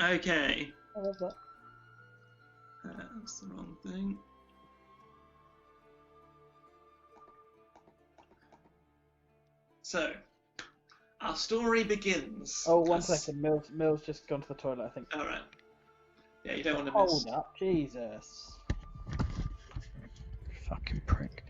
Okay. I love that. That's the wrong thing. So, our story begins. Oh, one second. Mill's just gone to the toilet, I think. All right. Yeah, you don't want to Hold miss. up, Jesus. Fucking prick.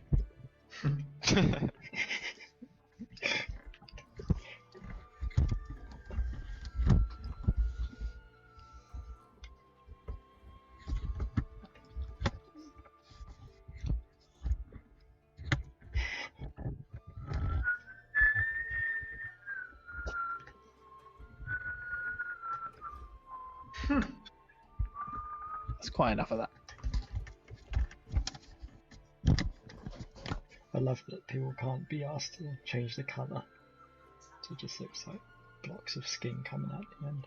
That's quite enough of that. I love that people can't be asked to change the colour. So it just looks like blocks of skin coming out the end.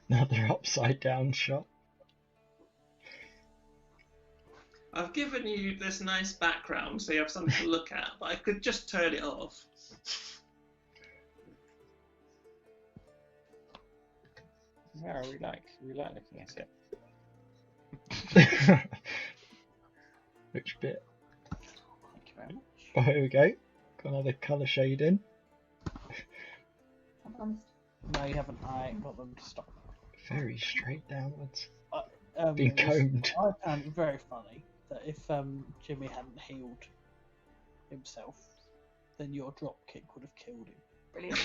Another upside down shot. I've given you this nice background so you have something to look at, but I could just turn it off. Yeah, we like looking at it. Which bit? Thank you very much. Oh, here we go. Got another colour shade in. No, you haven't. I got them to stop. Very straight downwards. It Been was- combed. I found it very funny that if Jimmy hadn't healed himself, then your drop kick would have killed him. Brilliant.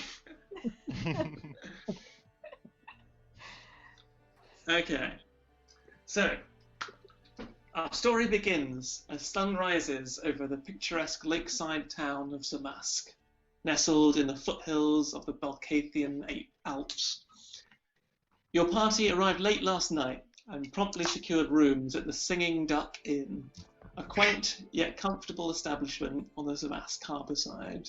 Okay. So, our story begins as sun rises over the picturesque lakeside town of Zamask, nestled in the foothills of the Balkathian Alps. Your party arrived late last night and promptly secured rooms at the Singing Duck Inn, a quaint yet comfortable establishment on the Zamask harbour side.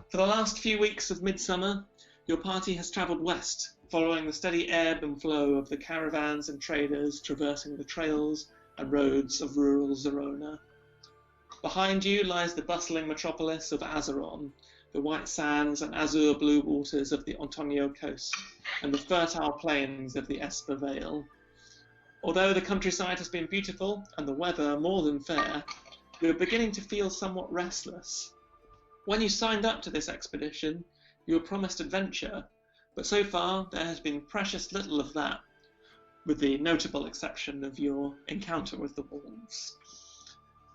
For the last few weeks of midsummer, your party has travelled west, following the steady ebb and flow of the caravans and traders traversing the trails and roads of rural Zerona. Behind you lies the bustling metropolis of Azeron, the white sands and azure blue waters of the Antonio coast, and the fertile plains of the Esper Vale. Although the countryside has been beautiful and the weather more than fair, you're beginning to feel somewhat restless. When you signed up to this expedition, you were promised adventure, but so far there has been precious little of that, with the notable exception of your encounter with the wolves.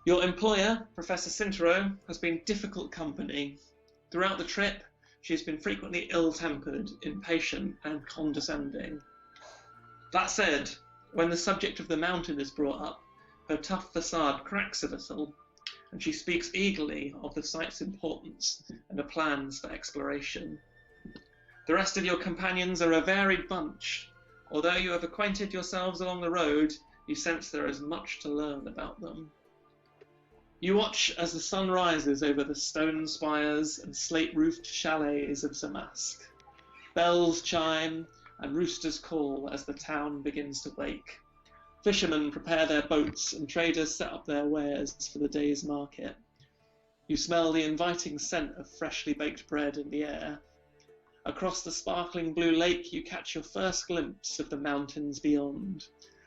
Your employer, Professor Cintero, has been difficult company. Throughout the trip, she has been frequently ill-tempered, impatient, and condescending. That said, when the subject of the mountain is brought up, her tough facade cracks a little, and she speaks eagerly of the site's importance and her plans for exploration. The rest of your companions are a varied bunch. Although you have acquainted yourselves along the road, you sense there is much to learn about them. You watch as the sun rises over the stone spires and slate-roofed chalets of Zamask. Bells chime and roosters call as the town begins to wake. Fishermen prepare their boats and traders set up their wares for the day's market. You smell the inviting scent of freshly baked bread in the air. Across the sparkling blue lake, you catch your first glimpse of the mountains beyond.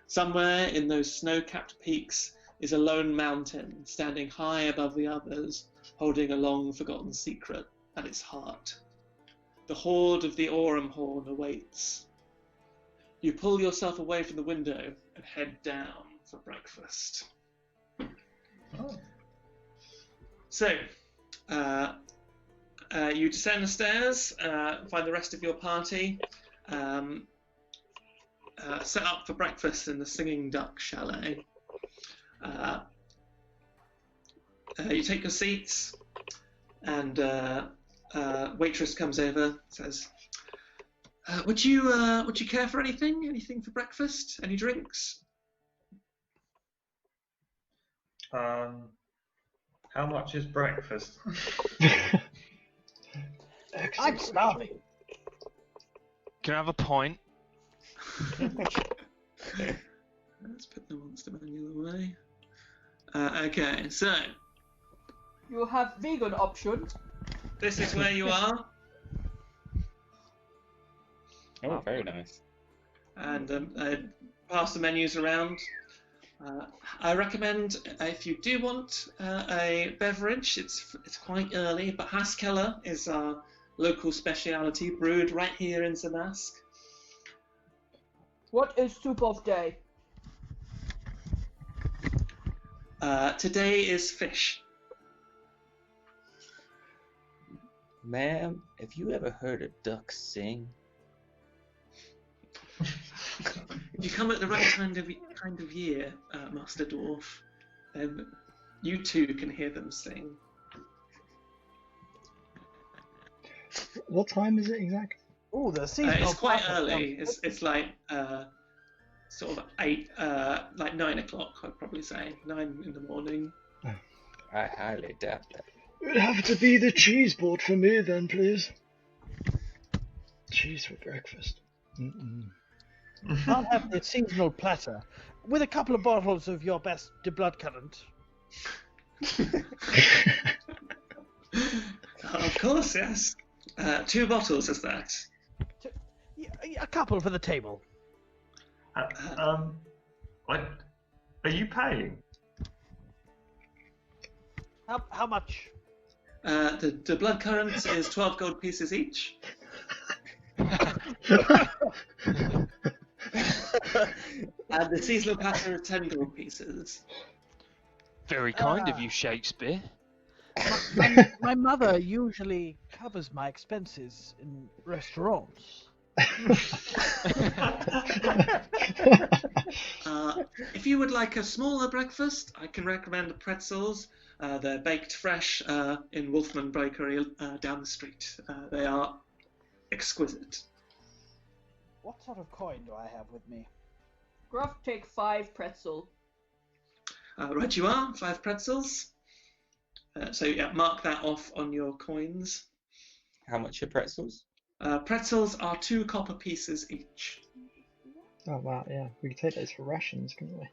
Somewhere in those snow-capped peaks is a lone mountain, standing high above the others, holding a long-forgotten secret at its heart. The Hoard of the Aurumhorn awaits. You pull yourself away from the window and head down for breakfast. Oh. So, you descend the stairs, find the rest of your party, set up for breakfast in the Singing Duck Chalet. You take your seats, and waitress comes over, says, "Would you care for anything? Anything for breakfast? Any drinks?" How much is breakfast? I'm starving. Can I have a point? Let's put the monster manual away. Okay, so You have vegan option. This is where you are. Oh, very nice. And pass the menus around. I recommend if you do want a beverage, it's quite early, but Haskeller is our local speciality, brewed right here in Zamask. What is soup of day? Today is fish. Ma'am, have you ever heard a duck sing? If you come at the right kind of year, Master Dwarf, then you too can hear them sing. What time is it exactly? Oh, the seasonal. It's quite platter early. sounds It's like sort of 8, like 9 o'clock. I'd probably say 9 in the morning. I highly doubt that. It would have to be the cheese board for me then, please. Cheese for breakfast. I'll have the seasonal platter with a couple of bottles of your best blood currant. Of course, yes. 2 bottles is that? A couple for the table. Are you paying? How much? The blood currant is 12 gold pieces each. And the seasonal platter is 10 gold pieces. Very kind of you, Shakespeare. My mother usually covers my expenses in restaurants. If you would like a smaller breakfast, I can recommend the pretzels. They're baked fresh in Wolfman Bakery down the street. They are exquisite. What sort of coin do I have with me? Gruff, take 5 pretzel. Right you are, 5 pretzels. So yeah, mark that off on your coins. How much are pretzels? Pretzels are 2 copper pieces each. Oh wow, yeah. We could take those for rations, couldn't we?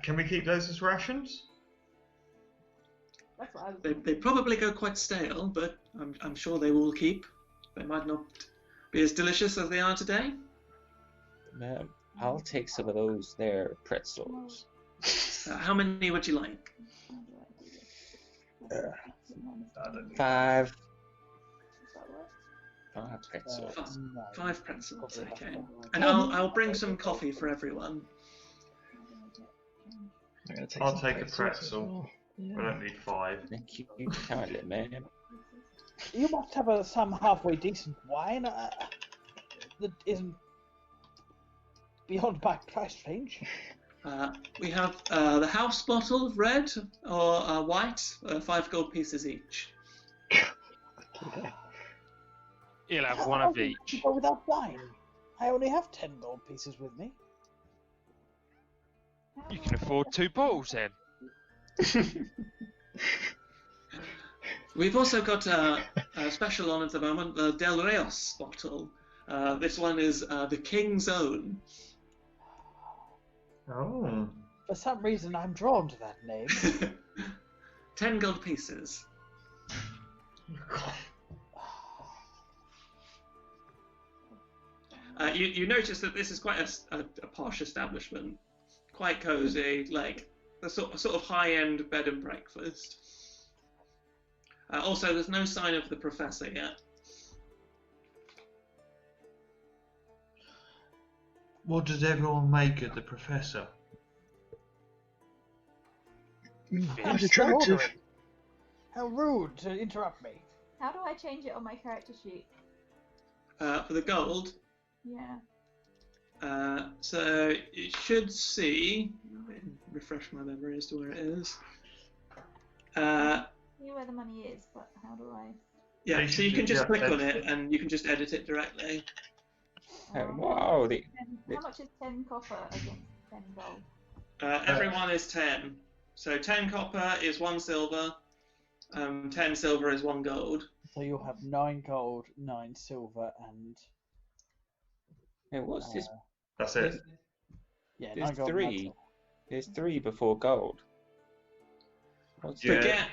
Can we keep those as rations? That's what I was They probably go quite stale, but I'm sure they will keep. They might not be as delicious as they are today. Ma'am, I'll take some of those there pretzels. How many would you like? 5 pretzels. 5 pretzels, okay. And I'll bring some coffee for everyone. I'll take a pretzels as pretzel. well. I don't need 5. Thank you kindly, ma'am. You must have some halfway decent wine that isn't beyond my price range. We have the house bottle of red or white, 5 gold pieces each. You'll have one of each. Go without wine. I only have 10 gold pieces with me. You can afford 2 bottles then. We've also got a special on at the moment, the Del Reyes bottle. This one is the King's Own. Oh. For some reason, I'm drawn to that name. 10 gold pieces. You notice that this is quite a posh establishment, quite cosy, like a sort of high-end bed and breakfast. Also, there's no sign of the professor yet. What does everyone make of the professor? Quite attractive. How rude to interrupt me. How do I change it on my character sheet? For the gold, Yeah. so you should see. Refresh my memory as to where it is. I see where the money is, but how do I? Yeah, so you can just click on edit it and you can just edit it directly. Wow, How much is 10 copper against 10 gold? Everyone is 10. So 10 copper is 1 silver. 10 silver is 1 gold. So you'll have 9 gold, 9 silver, and hey, what's this? That's it. yeah, 9 There's gold. 3. There's 3 before gold. Yeah.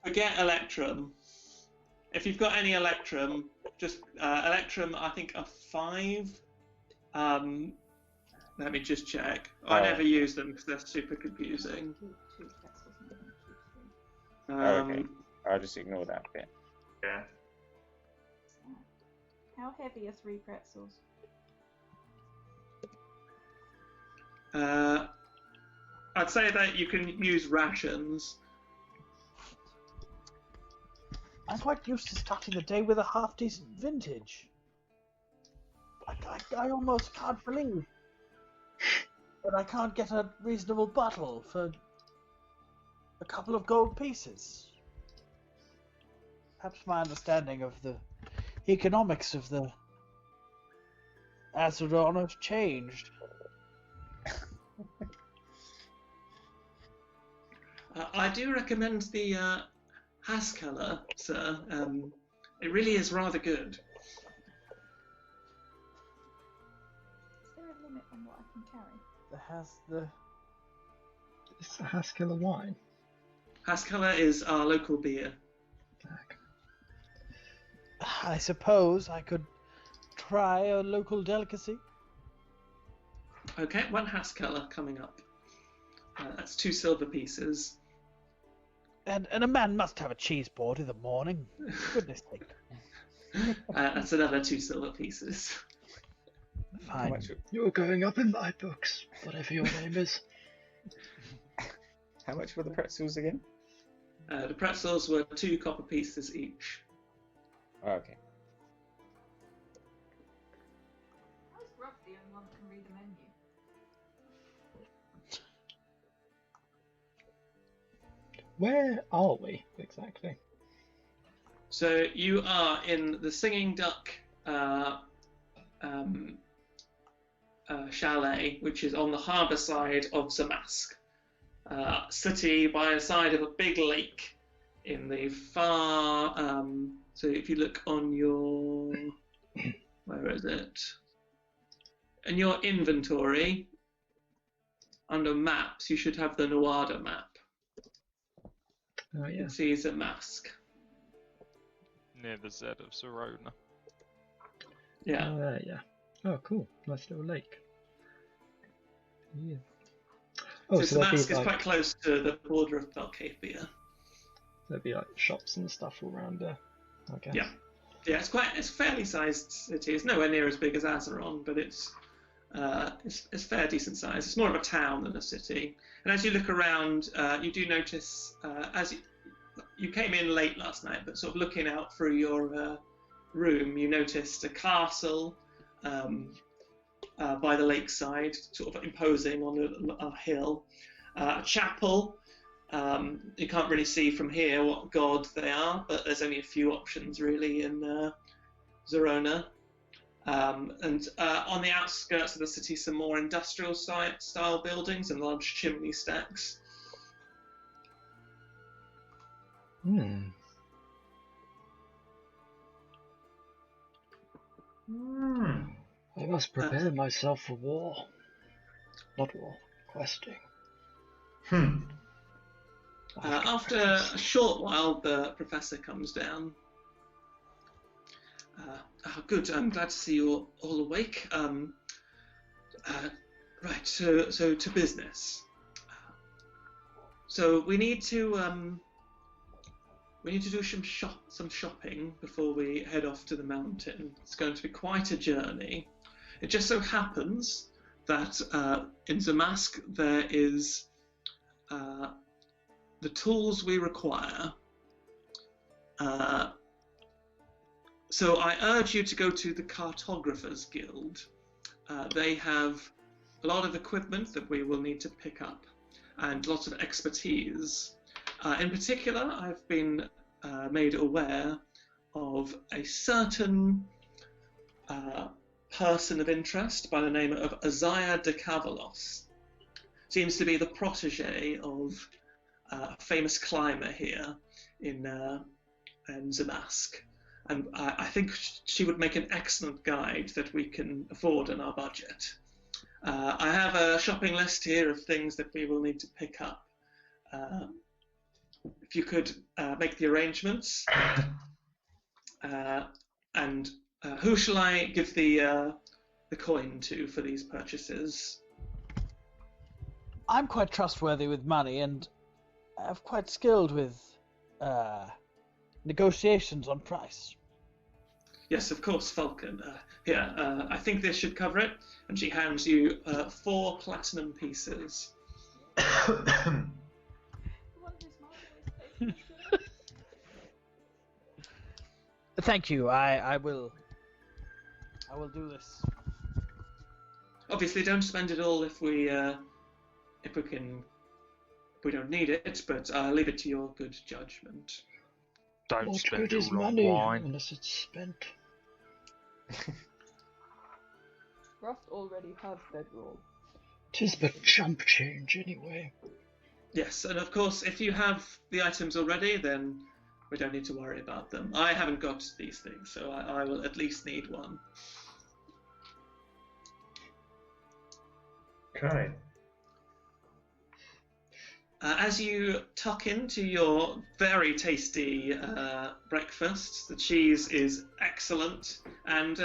Forget Electrum. If you've got any Electrum, just Electrum, I think are 5. Let me just check. I never use them because they're super confusing. Okay. I'll just ignore that bit. Yeah. How heavy are 3 pretzels? I'd say that you can use rations. I'm quite used to starting the day with a half-decent vintage. I almost can't believe that I can't get a reasonable bottle for a couple of gold pieces. Perhaps my understanding of the economics of the Azeron has changed. I do recommend the Haskella, sir. It really is rather good. Is there a limit on what I can carry? It's a Haskell of wine. Haskella is our local beer. I suppose I could try a local delicacy. Okay, 1 Haskella coming up. That's 2 silver pieces. And a man must have a cheese board in the morning. Goodness sake. That's another 2 silver pieces. Fine. You're going up in my books, whatever your name is. How much were the pretzels again? The pretzels were 2 copper pieces each. Oh, okay. How's Gruff the only one that can read the menu? Where are we exactly? So you are in the Singing Duck chalet, which is on the harbour side of Zamask. City by the side of a big lake in the far... so if you look on your... Where is it? In your inventory, under maps, you should have the Nuada map. Oh, yeah. It sees a mask. Near the Z of Serona. Yeah. Oh, there, yeah. Oh, cool. Nice little lake. Yeah. Oh, so that'd be Zamask is like, quite close to the border of Belkavia. there'd be like shops and stuff all around there, I guess. Yeah. Yeah, it's a fairly sized city. It's nowhere near as big as Azeron, but it's fair decent size. It's more of a town than a city. And as you look around, you do notice as you came in late last night, but sort of looking out through your room, you noticed a castle by the lakeside, sort of imposing on a hill. A chapel. You can't really see from here what god they are, but there's only a few options really in Zerona. And on the outskirts of the city, some more industrial style buildings and large chimney stacks. I must prepare myself for war. Not war, questing. After a short while, the professor comes down. Good, I'm glad to see you're all awake. Right, so to business. So we need to do some shopping before we head off to the mountain. It's going to be quite a journey. It just so happens that in Zamask there is the tools we require. So I urge you to go to the Cartographers Guild. They have a lot of equipment that we will need to pick up and lots of expertise. In particular, I've been made aware of a certain person of interest by the name of Isaiah de Cavalos. Seems to be the protege of a famous climber here in Zamask. And I think she would make an excellent guide that we can afford in our budget. I have a shopping list here of things that we will need to pick up. if you could make the arrangements. And who shall I give the coin to for these purchases? I'm quite trustworthy with money, and I'm quite skilled with negotiations on price. Yes, of course, Falcon. Here, I think this should cover it. And she hands you 4 platinum pieces. Thank you. I will do this. Obviously, don't spend it all if we don't need it, but I'll leave it to your good judgment. Don't What spend good is it all on money wine. unless it's spent? Ruffs already have bedroll. 'Tis but chump change anyway. Yes, and of course, if you have the items already, then we don't need to worry about them. I haven't got these things, so I will at least need one. Okay. As you tuck into your very tasty breakfast, the cheese is excellent, and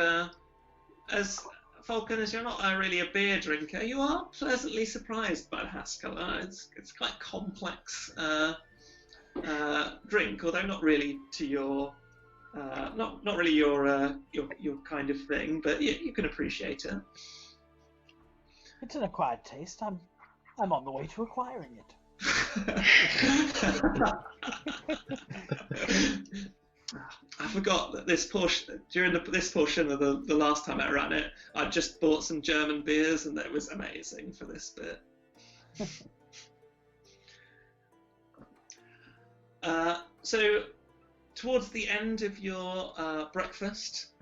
as Falcon, as you're not really a beer drinker, you are pleasantly surprised by Haskell. It's quite complex drink, although not really to your not really your kind of thing, but you can appreciate it. It's an acquired taste. I'm on the way to acquiring it. I forgot that this portion this portion of the last time I ran it, I just bought some German beers, and it was amazing for this bit. So, towards the end of your breakfast,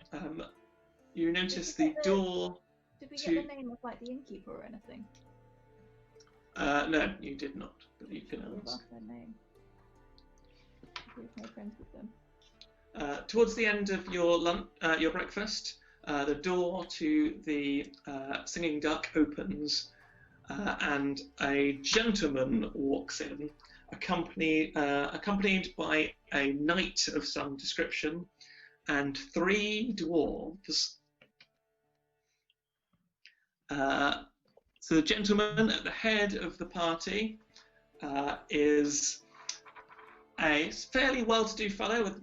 you notice the door. Did we get the name of like the innkeeper or anything? No, you did not, but you can We've ask. asked their name. We've made friends with them. Towards the end of your breakfast, the door to the Singing Duck opens, and a gentleman walks in, accompanied by a knight of some description and 3 dwarves. So the gentleman at the head of the party is a fairly well-to-do fellow with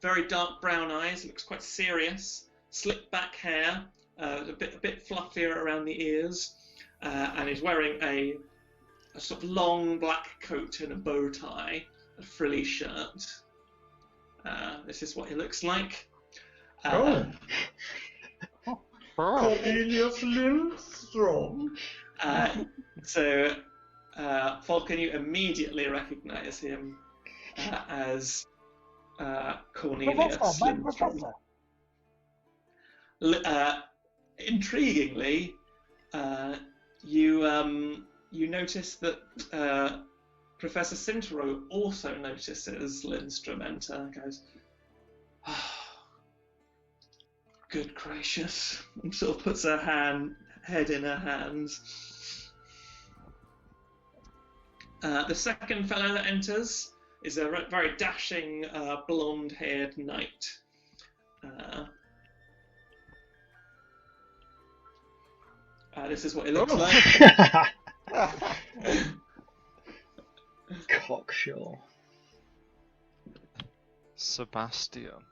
very dark brown eyes. Looks quite serious. Slicked back hair, a bit fluffier around the ears, and he's wearing a sort of long black coat and a bow tie, a frilly shirt. This is what he looks like. Cornelius Lindstrom. So, Falcon, you immediately recognise him as Cornelius Professor, my Lindstrom. professor. Intriguingly, you notice that Professor Sintero also notices Lindstrom enter and goes, oh, good gracious, and sort of puts her head in her hands. The second fellow that enters is a very dashing, blonde-haired knight. This is what he looks like. Cocksure. Sebastian.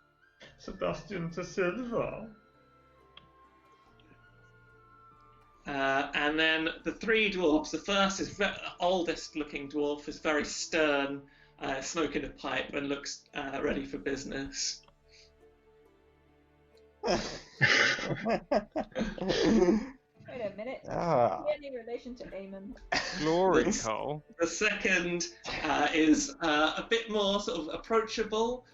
Sebastian de Silva. And then the 3 dwarfs. The first is the oldest-looking dwarf, is very stern, smoking a pipe, and looks ready for business. Wait a minute. Ah. Any relation to Eamon? Glory Cole. The second is a bit more sort of approachable,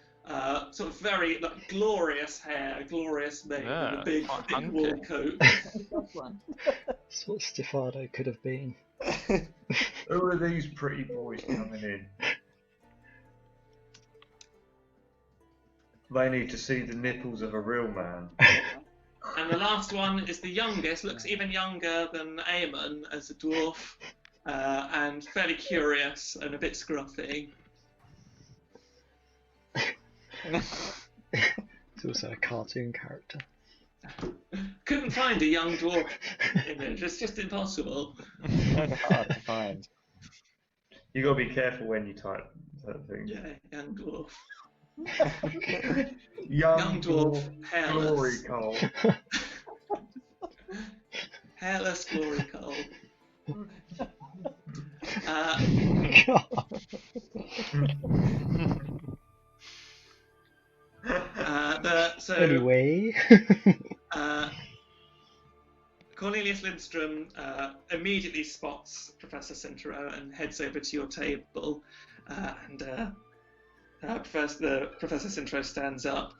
sort of very like glorious hair, glorious mane, Yeah, and a big quite thick hunky. wool coat. That's one. That's what Stefano could have been. Who are these pretty boys coming in? They need to see the nipples of a real man. And the last one is the youngest, looks even younger than Aemon as a dwarf. and fairly curious and a bit scruffy. It's also a cartoon character. Couldn't find a young dwarf image. It's just impossible. Kind of hard to find. You gotta be careful when you type that thing. Yeah, young dwarf. Young dwarf, glory hairless. Cole. Hairless glory Cole. Anyway. Cornelius Lindstrom immediately spots Professor Cintero and heads over to your table. Professor Cintero stands up,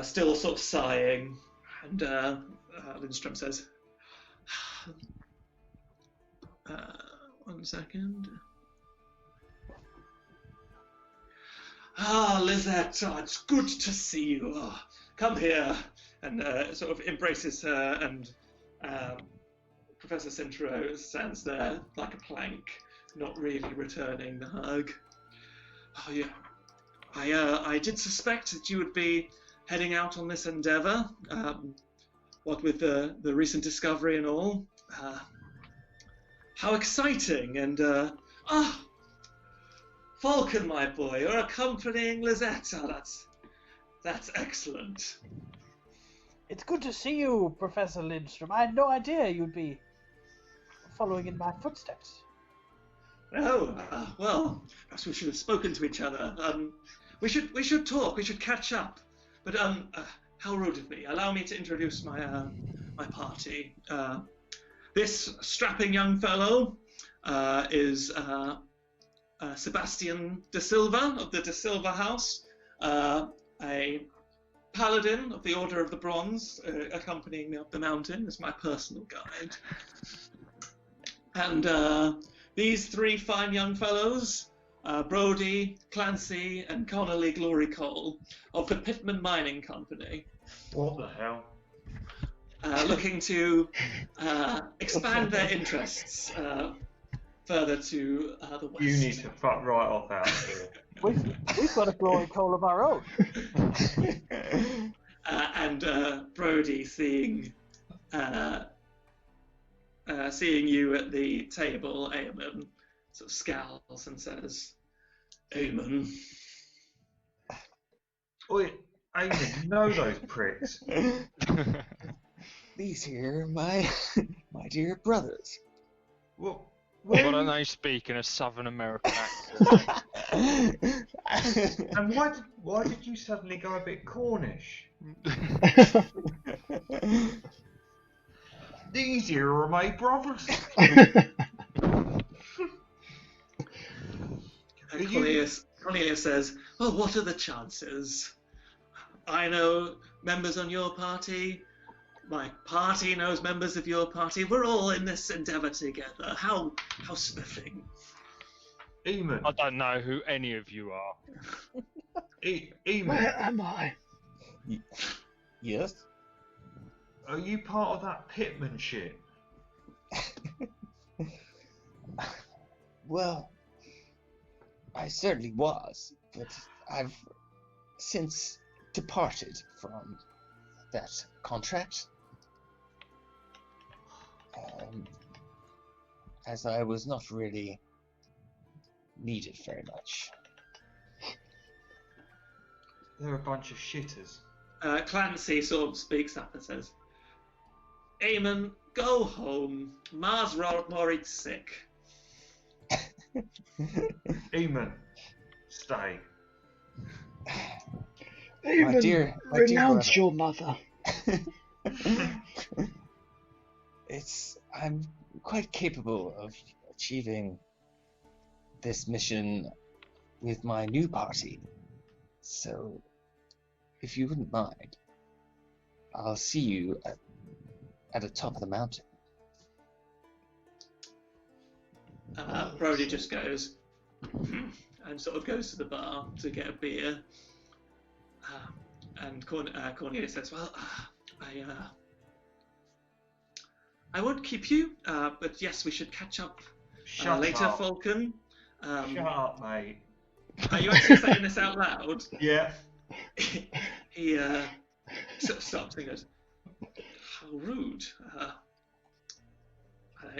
still sort of sighing, and Lindstrom says, 1 second. Ah, Lizette, it's good to see you. Come here. And sort of embraces her, and Professor Cintero stands there like a plank, not really returning the hug. Oh yeah, I did suspect that you would be heading out on this endeavour. What with the recent discovery and all. How exciting! And Falcon, my boy, you're accompanying Lizette. Oh, that's excellent. It's good to see you, Professor Lindstrom. I had no idea you'd be following in my footsteps. Oh, well, perhaps we should have spoken to each other. We should talk. We should catch up. But how rude of me. Allow me to introduce my my party. This strapping young fellow is Sebastian de Silva of the de Silva House, a paladin of the Order of the Bronze, accompanying me up the mountain as my personal guide. And these 3 fine young fellows, Brody, Clancy, and Connolly Glory Cole of the Pittman Mining Company. What the hell? Looking to expand their interests further to the west. You need to fuck right off out of here. We've got a glory Cole of our own. And Brody, seeing you at the table, Eamon sort of scowls and says, "Eamon." Oi, Eamon, you know those pricks. These here are my dear brothers. Well, Why don't they speak in a Southern American accent? and why did you suddenly go a bit Cornish? These here are my brothers. Cornelius says, "Well, what are the chances? I know members on your party. My party knows members of your party. We're all in this endeavour together. How spiffing." Eamon. I don't know who any of you are. Eamon. Where am I? Yes? Are you part of that Pittman shit? Well, I certainly was, but I've since departed from that contract. As I was not really needed very much. They're a bunch of shitters. Clancy sort of speaks up and says, "Eamon, go home. Mars Morit's sick." Eamon, stay. Even renounce brother. your mother. I'm quite capable of achieving this mission with my new party. So, if you wouldn't mind, I'll see you at the top of the mountain. Brody just goes and sort of goes to the bar to get a beer. And Cornelius says, "Well, I won't keep you, but yes, we should catch up Shut later, up. Falcon. Shut up, mate. Are you actually saying this out loud? Yeah. He sort of stops and goes, "How rude.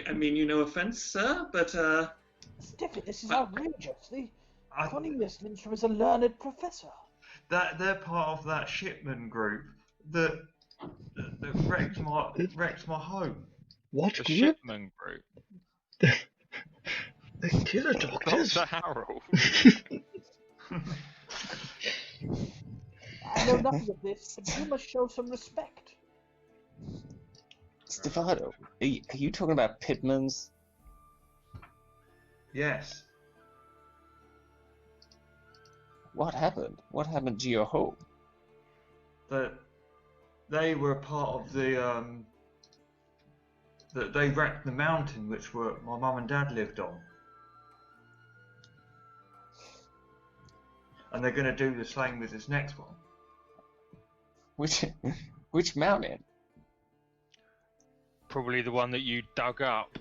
I mean you no offence, sir, but Stiffy, this is outrageous. The I- Connie Lindstrom is a learned professor. That they're part of that shipman group that wrecked my home. What The group? shipman group. The killer doctors? Dr. Harold. I know nothing of this, but you must show some respect. Stefano, are you talking about Pitmans? Yes. What happened? What happened to your home? That they were part of the that they wrecked the mountain which my mum and dad lived on. And they're going to do the same with this next one. Which mountain? Probably the one that you dug up.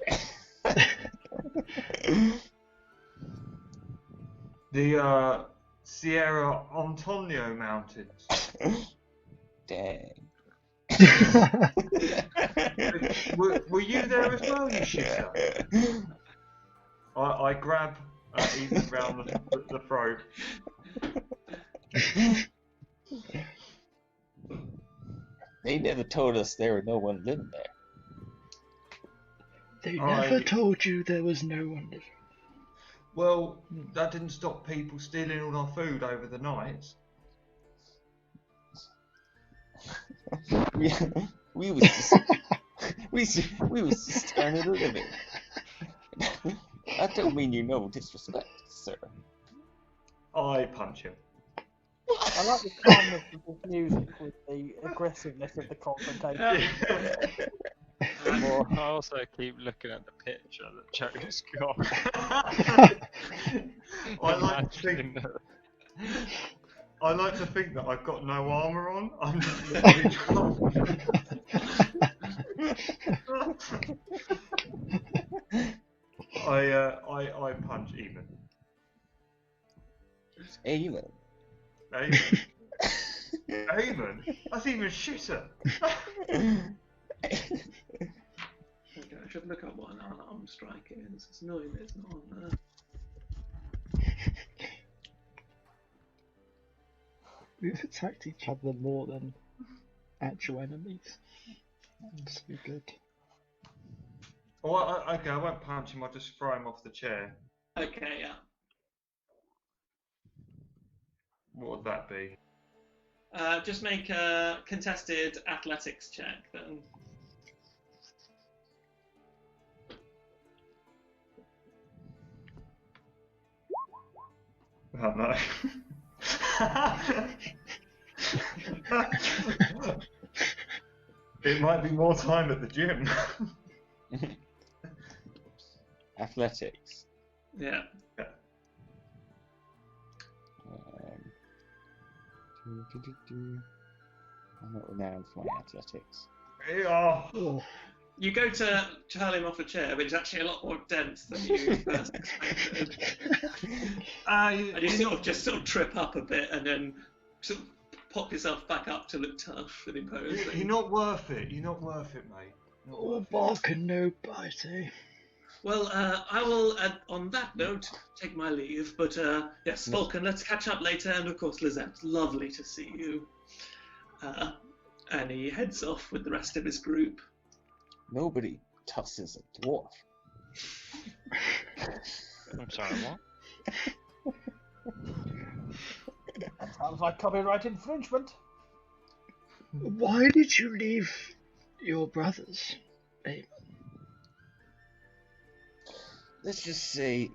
The Sierra Antonio Mountains. Dang. Were you there as well, you shitter? I grab Ethan round the throat. They never told us there was no one living there. They never told you there was no one living. Well, that didn't stop people stealing all our food over the night. we was just, we was just trying to live it. I don't mean you no disrespect, sir. I punch him. I like the calmness of this music with the aggressiveness of the confrontation. I also keep looking at the picture that Joe's got. I like to think that I've got no armour on. I'm just literally I punch Eamon. Eamon. Eamon? That's even shitter. okay, I should look up what an unarmed strike is. It's annoying that it's not on there. We've attacked each other more than actual enemies. That's so good. Oh, okay, I won't punch him, I'll just throw him off the chair. Okay, yeah. What would that be? Just make a contested athletics check then. Oh no. It might be more time at the gym. Athletics. Yeah. I'm not renowned for my athletics. Oh. You go to hurl him off a chair, but it's actually a lot more dense than you first expected. And you sort of trip up a bit and then sort of pop yourself back up to look tough and imposing. You're not worth it. You're not worth it, mate. All bark and no bite, eh? Well, I will, on that note, take my leave. But yes, Falcon, let's catch up later. And of course, Lizette, lovely to see you. And he heads off with the rest of his group. Nobody tosses a dwarf. I'm sorry, what? That sounds like copyright infringement. Why did you leave your brothers, Eamon? Let's just say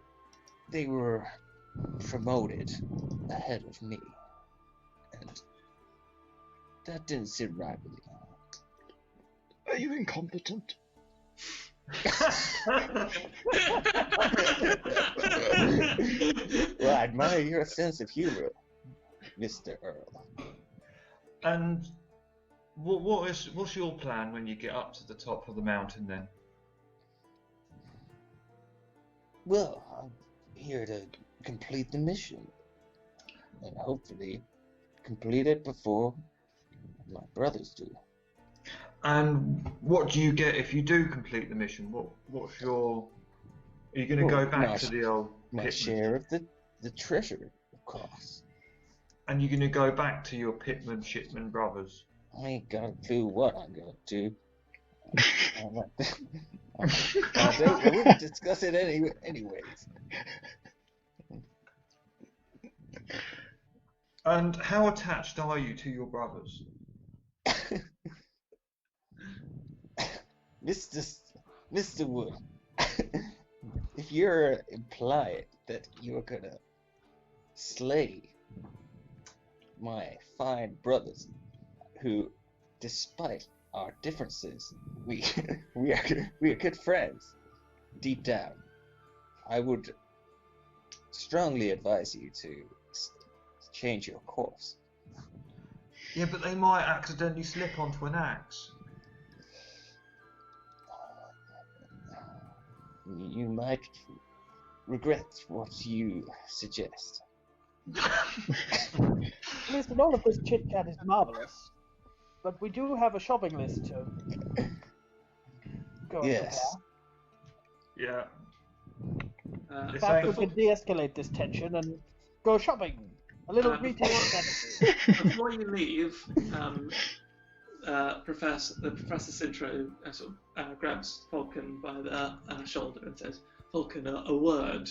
they were promoted ahead of me. And that didn't sit right with me. Are you incompetent? Well, I admire your sense of humor, Mr. Earl. And what's your plan when you get up to the top of the mountain then? Well, I'm here to complete the mission. And hopefully complete it before my brothers do. And what do you get if you do complete the mission? What's your... Are you going to go back to the old my pitman? share of the treasure, of course. And you're going to go back to your pitman, shipman brothers? I ain't got a clue what I'm gonna do. I wouldn't discuss it anyways. And how attached are you to your brothers? Mr. Wood, if you're implying that you're gonna slay my fine brothers, who, despite our differences, we are good friends, deep down, I would strongly advise you to change your course. Yeah, but they might accidentally slip onto an axe. You might regret what you suggest. Listen, all of this chit-chat is marvellous, but we do have a shopping list to go and Yes. Yeah. prepare. Perhaps we could de-escalate this tension and go shopping. A little retail strategy. Before you leave, Professor Cintro sort of, grabs Falcon by the shoulder and says, "Falcon, a word."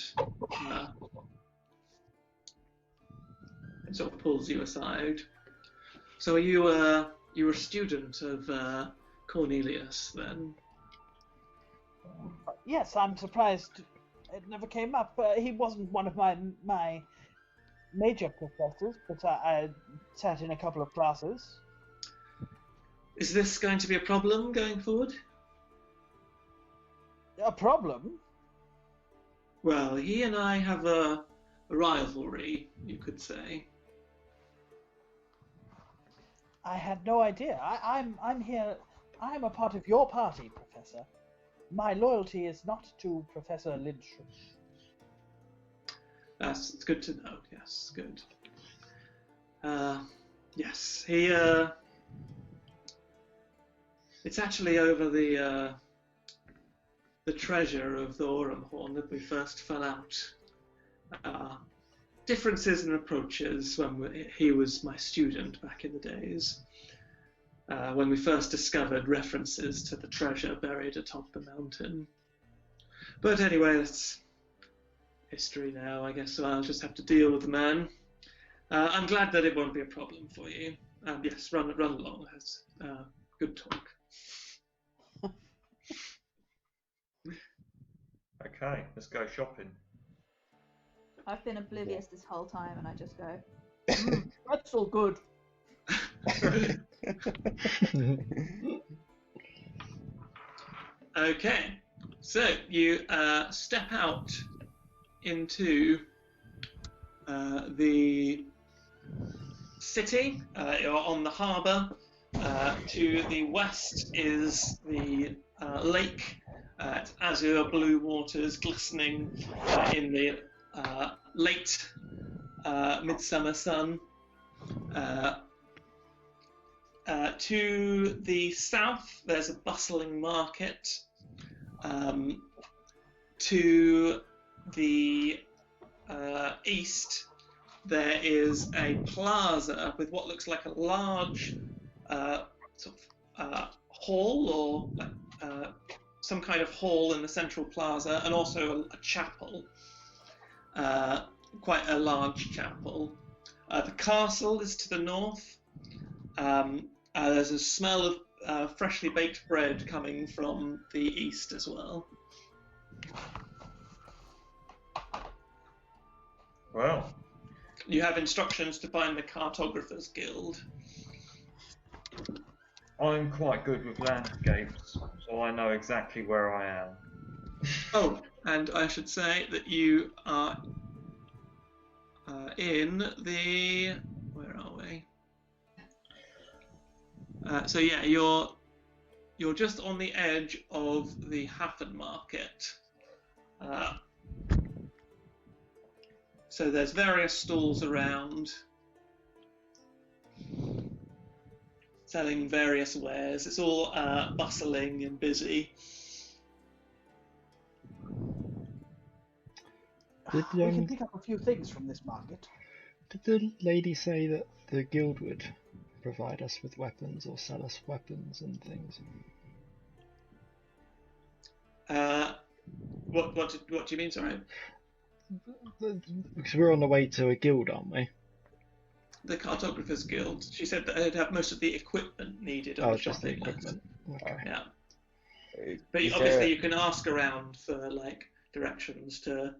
And sort of pulls you aside. So are you were a student of Cornelius then? Yes, I'm surprised it never came up. He wasn't one of my major professors, but I sat in a couple of classes. Is this going to be a problem going forward? A problem? Well, he and I have a rivalry, you could say. I had no idea. I'm here. I'm a part of your party, Professor. My loyalty is not to Professor Lynch. It's good to know. Yes, good. Yes, he. It's actually over the treasure of the Aurumhorn that we first fell out. Differences in approaches when he was my student back in the days. When we first discovered references to the treasure buried atop the mountain. But anyway, that's history now, I guess, so I'll just have to deal with the man. I'm glad that it won't be a problem for you. Yes, run along. That's good talk. Okay, let's go shopping. I've been oblivious this whole time, and I just go, That's all good. Okay, so you step out into the city. You're on the harbour. To the west is the lake. Azure blue waters glistening in the late midsummer sun. To the south, there's a bustling market. To the east, there is a plaza with what looks like a large hall or some kind of hall in the central plaza, and also a chapel, quite a large chapel. The castle is to the north. There's a smell of freshly baked bread coming from the east as well. Well, You have instructions to find the Cartographers Guild. I'm quite good with landscapes, so I know exactly where I am. Oh, and I should say that you are in the... Where are we? So yeah, you're just on the edge of the Hafen Market. So there's various stalls around selling various wares. It's all bustling and busy. We can pick up a few things from this market. Did the lady say that the guild would provide us with weapons or sell us weapons and things? What do you mean, sorry? Because we're on the way to a guild, aren't we? The Cartographer's Guild. She said that they'd have most of the equipment needed on the just the shopping list. equipment. Okay. Yeah. But Is obviously there- you can ask around for like directions to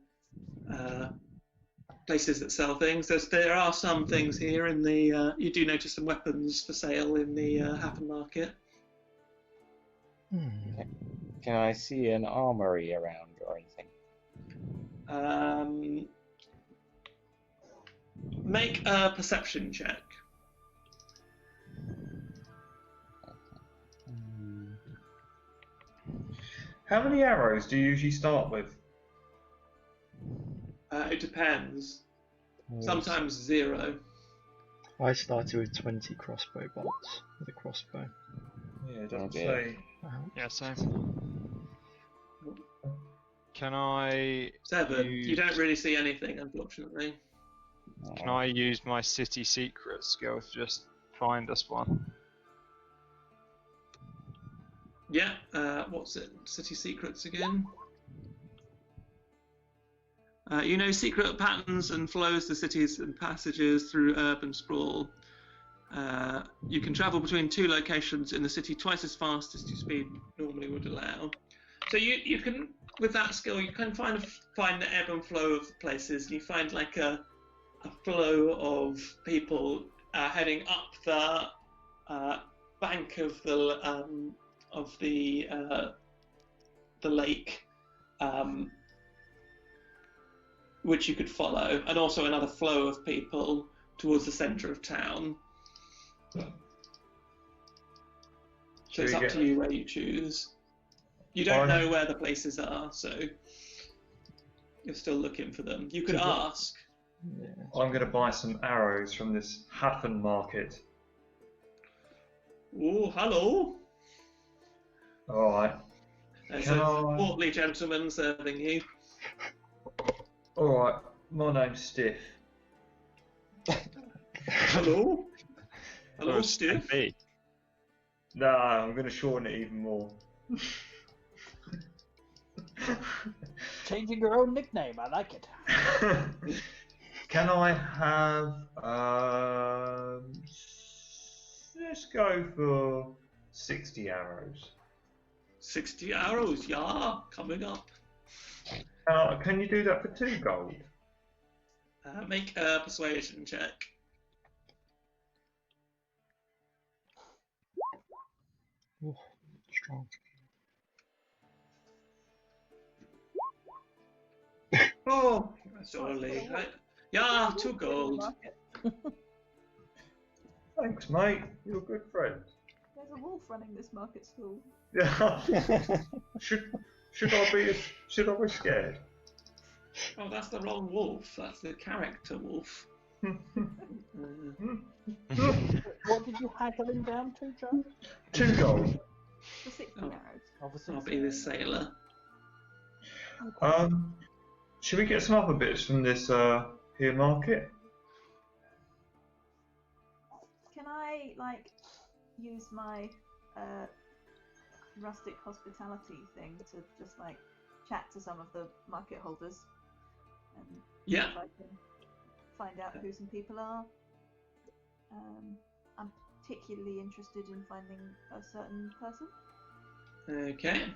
places that sell things. There are some things here in the. You do notice some weapons for sale in the Happen Market. Can I see an armory around or anything? Make a perception check. How many arrows do you usually start with? It depends. Sometimes 0. I started with 20 crossbow bolts with a crossbow. Yeah, it doesn't Okay. say. Yeah, same. Can I 7. use- You don't really see anything, unfortunately. Can I use my city secret skill to just find us one? Yeah. What's it? City secrets again. You know secret patterns and flows to cities and passages through urban sprawl. You can travel between 2 locations in the city twice as fast as your speed normally would allow. So you can, with that skill, you can find the ebb and flow of the places. You find like a flow of people heading up the bank of the lake. Which you could follow, and also another flow of people towards the centre of town. So it's up to you where you choose. You don't know where the places are, so you're still looking for them. You could ask. Yeah. I'm going to buy some arrows from this Happen Market. Oh, hello. Alright. There's Can a I- portly gentleman serving you. Alright, my name's Stiff. Hello. Hello, Stiff. Hey. No, I'm going to shorten it even more. Changing your own nickname, I like it. Can I have, let's go for 60 arrows. 60 arrows, yeah, coming up. Can you do that for 2 gold? Make a persuasion check. Oh, strong. Oh, sorry. Right. Yeah, 2 gold. Thanks, mate. You're a good friend. There's a wolf running this market stall. Yeah. should I be scared? Oh, that's the wrong wolf. That's the character wolf. What did you haggle him down to, John? 2 gold. For 60 Oh. arrows. Obviously. I'll be the sailor. Should we get some other bits from this here market? Can I, like, use my rustic hospitality thing to just, like, chat to some of the market holders? And see Yeah. if I can find out who some people are. I'm particularly interested in finding a certain person. Okay.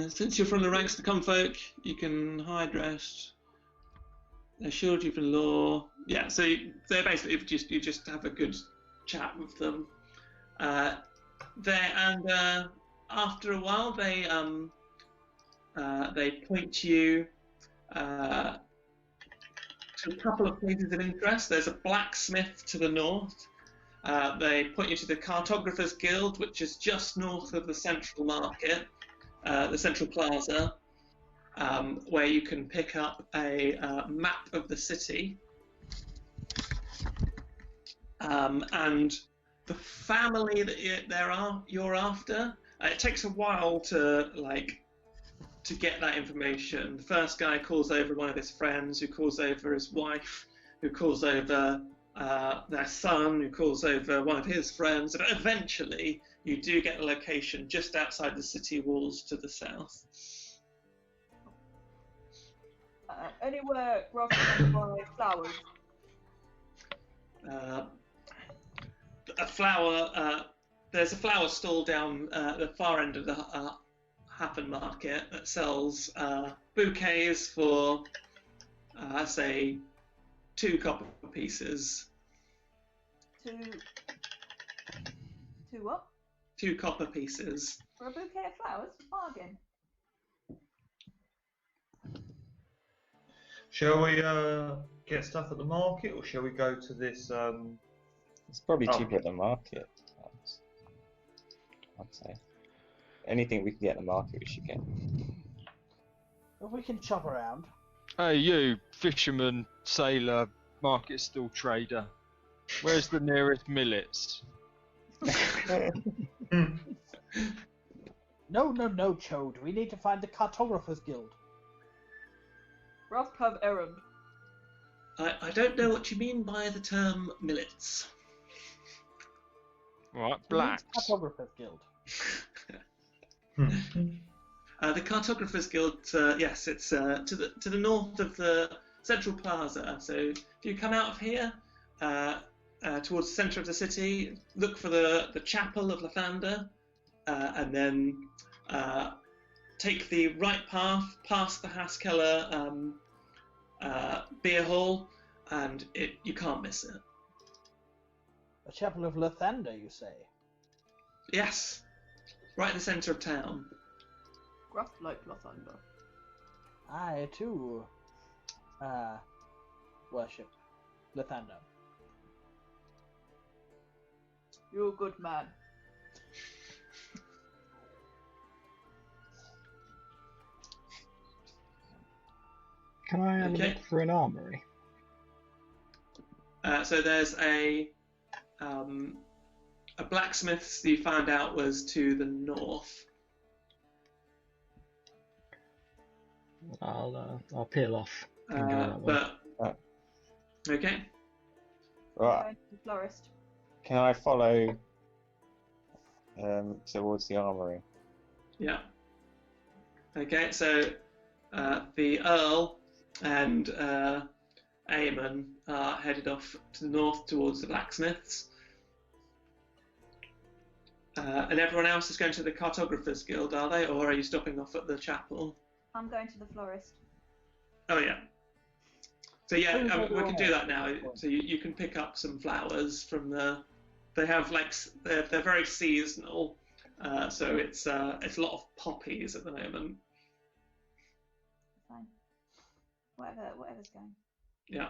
Since you're from the ranks of the common folk, you can hide rest. They're shielded you from law. Yeah, so they're basically you just have a good chat with them. After a while, they point you to a couple of places of interest. There's a blacksmith to the north. They point you to the Cartographer's Guild, which is just north of the central market, the central plaza. where you can pick up a map of the city, and the family that you're after. It takes a while to get that information. The first guy calls over one of his friends, who calls over his wife, who calls over their son, who calls over one of his friends, and eventually you do get a location just outside the city walls to the south. Anywhere Ross can buy flowers. A flower. There's a flower stall down the far end of the Happen Market that sells bouquets for, say, 2 copper pieces. Two what? 2 copper pieces. For a bouquet of flowers? Bargain. Shall we get stuff at the market, or shall we go to this? It's probably cheaper at the market. I'd say. Anything we can get at the market, we should get. Well, we can chop around. Hey, you fisherman, sailor, market stall trader. Where's the nearest millets? No, Chode. We need to find the Cartographers Guild. Ross have errand. I don't know what you mean by the term millets. Right, blacks. Cartographers Guild. The Cartographers Guild, yes, it's to the north of the Central Plaza. So if you come out of here towards the centre of the city, look for the Chapel of Lathander, and then take the right path past the Haskella beer hall, and you can't miss it. The Chapel of Lathander, you say? Yes, right in the centre of town. Gruff like Lathander. I too worship Lathander. You're a good man. Can I Okay. look for an armory? So there's a blacksmith's that you found out was to the north. I'll peel off and go that way. But okay. Right. Going to the florist. Can I follow towards the armory? Yeah. Okay, so the Earl and Eamon are headed off to the north towards the blacksmiths. And everyone else is going to the Cartographers Guild, are they? Or are you stopping off at the chapel? I'm going to the florist. Oh, yeah. So, yeah, we can do that now. So you can pick up some flowers from the... They have, they're very seasonal. So it's a lot of poppies at the moment. Fine. Whatever's going. Yeah.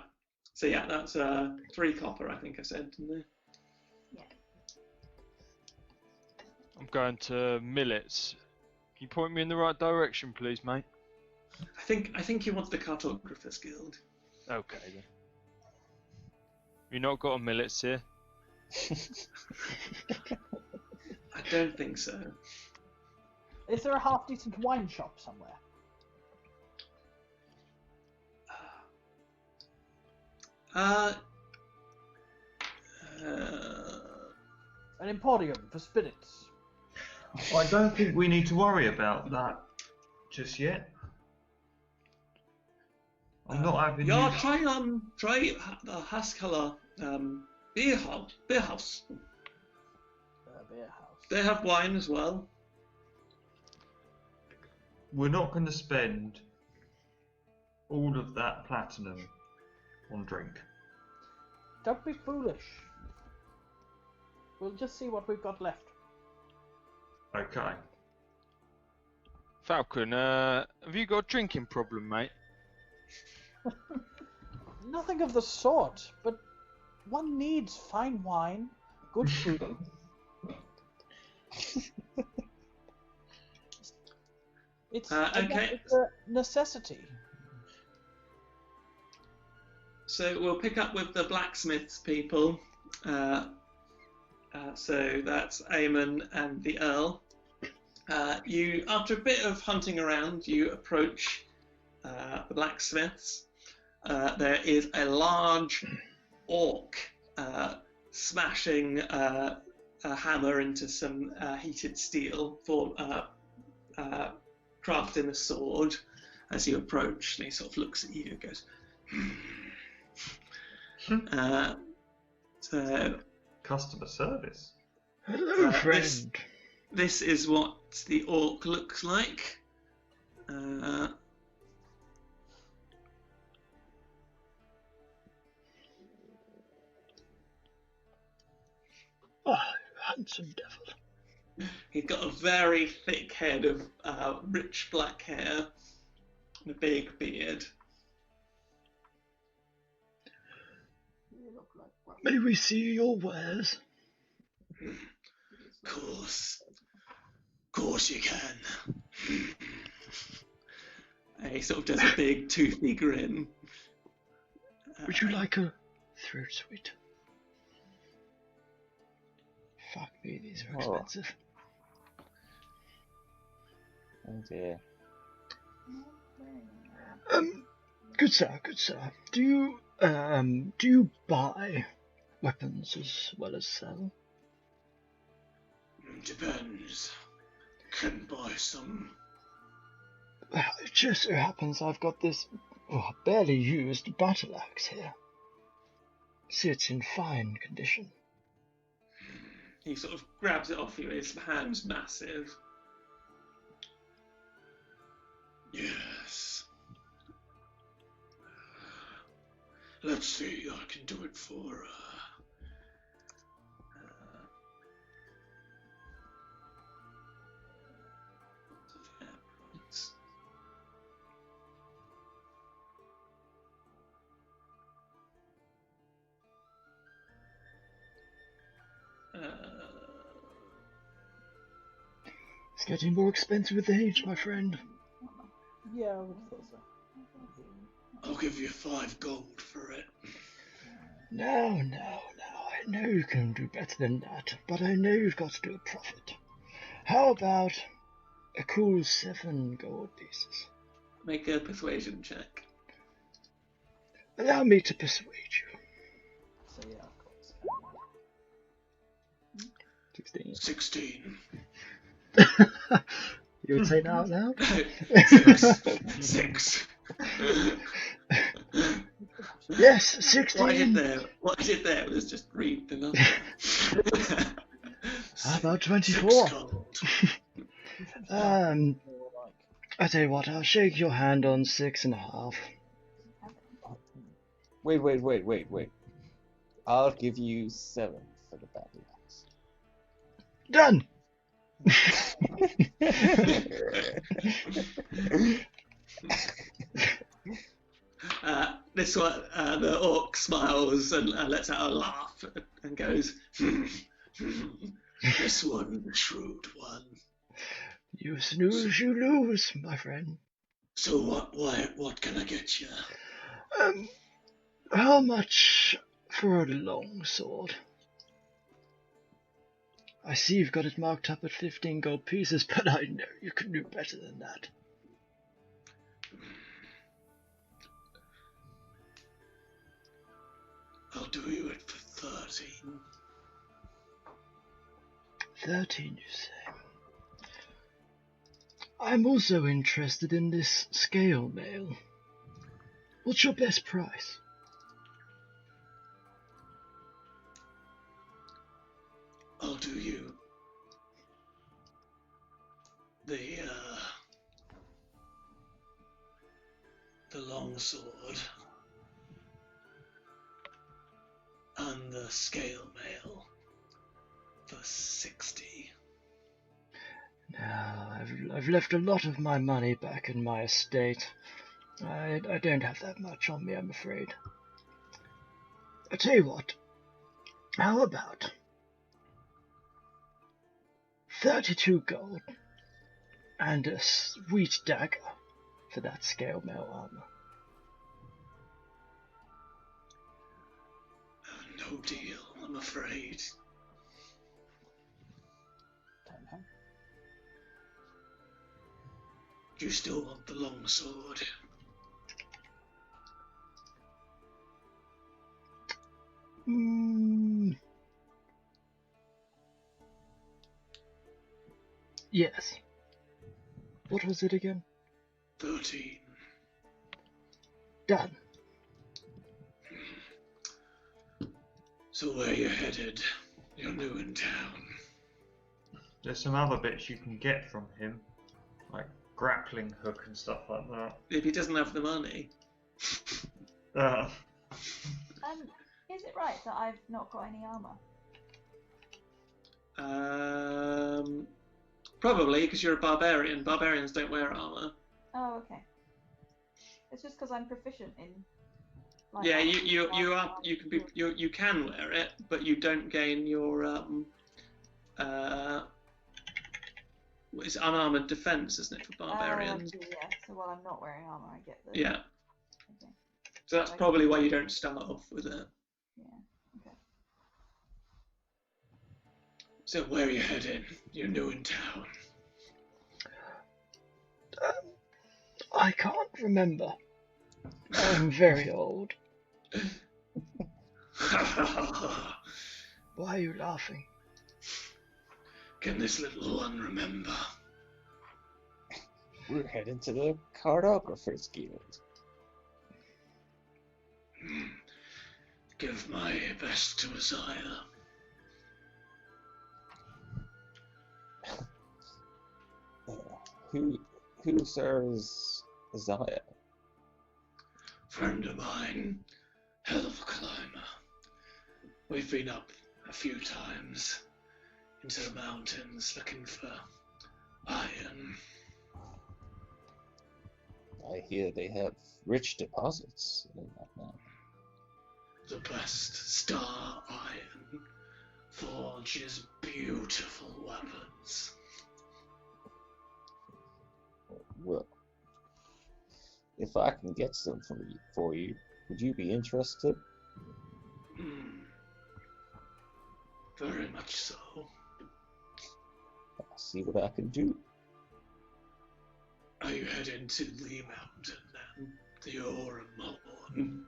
So, yeah, that's 3 copper, I think I said, didn't I? Yeah. I'm going to millets. Can you point me in the right direction, please, mate? I think you want the Cartographers Guild. Okay then. You not got a millets here? I don't think so. Is there a half-decent wine shop somewhere? An emporium for spirits? I don't think we need to worry about that just yet. I'm not having Yeah, you... try the Haskella beer house. Beer house. They have wine as well. We're not going to spend all of that platinum on drink. Don't be foolish. We'll just see what we've got left. Okay. Falcon, have you got a drinking problem, mate? Nothing of the sort, but one needs fine wine, good food. It's okay. it's a necessity. So we'll pick up with the blacksmiths people. So that's Eamon and the Earl. You, after a bit of hunting around, you approach the blacksmiths. There is a large orc smashing a hammer into some heated steel for crafting a sword. As you approach, and he sort of looks at you and goes, so Customer service. Hello, friend. this is what the orc looks like. Oh, handsome devil. He's got a very thick head of rich black hair and a big beard. May we see your wares? Course you can. And he sort of does a big toothy grin. Would you like a throat sweet? Fuck me, these are expensive. Oh dear. Good sir. Do you buy weapons as well as sell? Depends. Can buy some. Well, it just so happens I've got this barely used battle axe here. See, it's in fine condition. He sort of grabs it off you. His hand's massive. Yes. Let's see. I can do it for. It's getting more expensive with age, my friend. Yeah, I would have thought so. I'll give you 5 gold for it. No. I know you can do better than that, but I know you've got to do a profit. How about a cool 7 gold pieces? Make a persuasion check. Allow me to persuade you. So yeah, of course. 16. 16. You would say that out loud? 6. Yes, 16. What I did there was just read the number. How about 24? 6 gold. I tell you what, I'll shake your hand on 6.5. Wait. I'll give you 7 for the battle axe. Done! This one, the orc smiles and lets out a laugh and goes, "This one's a shrewd one." You snooze, you lose, my friend. So what can I get you? How much for a long sword? I see you've got it marked up at 15 gold pieces, but I know you can do better than that. I'll do you it for 13. 13, you say? I'm also interested in this scale mail. What's your best price? I'll do you the long sword and the scale mail for 60. Now, I've left a lot of my money back in my estate. I don't have that much on me, I'm afraid. I tell you what, how about 32 gold And a sweet dagger for that scale mail armor. No deal, I'm afraid. Don't know. Do you still want the long sword? Yes. What was it again? 13. Done. So where you headed? You're new in town. There's some other bits you can get from him, like grappling hook and stuff like that. If he doesn't have the money. Is it right that I've not got any armor? Probably because you're a barbarian. Barbarians don't wear armor. Oh, okay. It's just because I'm proficient in. Like, Yeah, you can wear it, but you don't gain your it's unarmored defense, isn't it, for barbarians? Oh, yeah. So while I'm not wearing armor, I get the. Yeah. Okay. So that's probably why you don't start off with it. Yeah. Okay. So where are you heading? You're new in town. I can't remember. I'm very old. Why are you laughing? Can this little one remember? We're heading to the Cartographers Guild. Give my best to Isaiah. Who serves Isaiah? Friend of mine, hell of a climber. We've been up a few times into the mountains looking for iron. I hear they have rich deposits in that mountain. The best star iron forges beautiful weapons. Well, if I can get some for you, would you be interested? Very much so. I'll see what I can do. Are you heading to the mountain then? The Aurumhorn?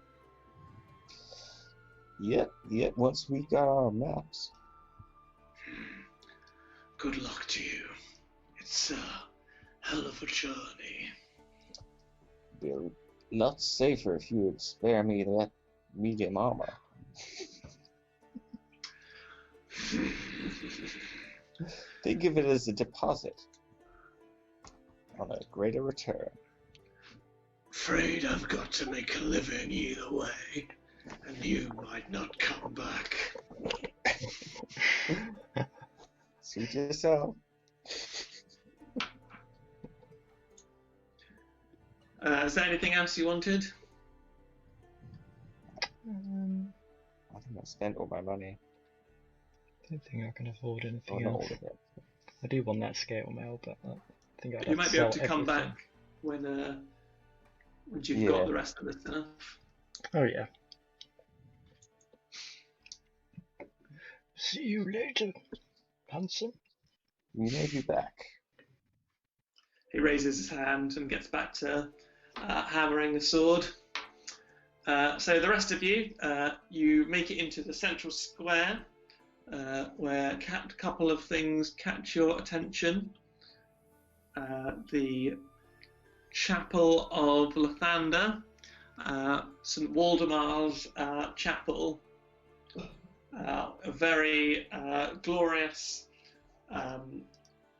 Yep, once we got our maps. Good luck to you. It's a hell of a journey. Be a lot safer if you would spare me that medium armor. Think of it as a deposit on a greater return. Afraid I've got to make a living either way, and you might not come back. Suit yourself. Is there anything else you wanted? I think I spent all my money. I don't think I can afford Oh, anything not all else. of it. I do want that scale mail, but I think I'd You have might to be able sell to come everything. back once you've Yeah. got the rest of the stuff. Oh yeah. See you later, handsome. We may be back. He raises his hand and gets back to hammering the sword. So the rest of you, you make it into the central square, where a couple of things catch your attention. The Chapel of Lathander, St. Waldemar's chapel, a very glorious,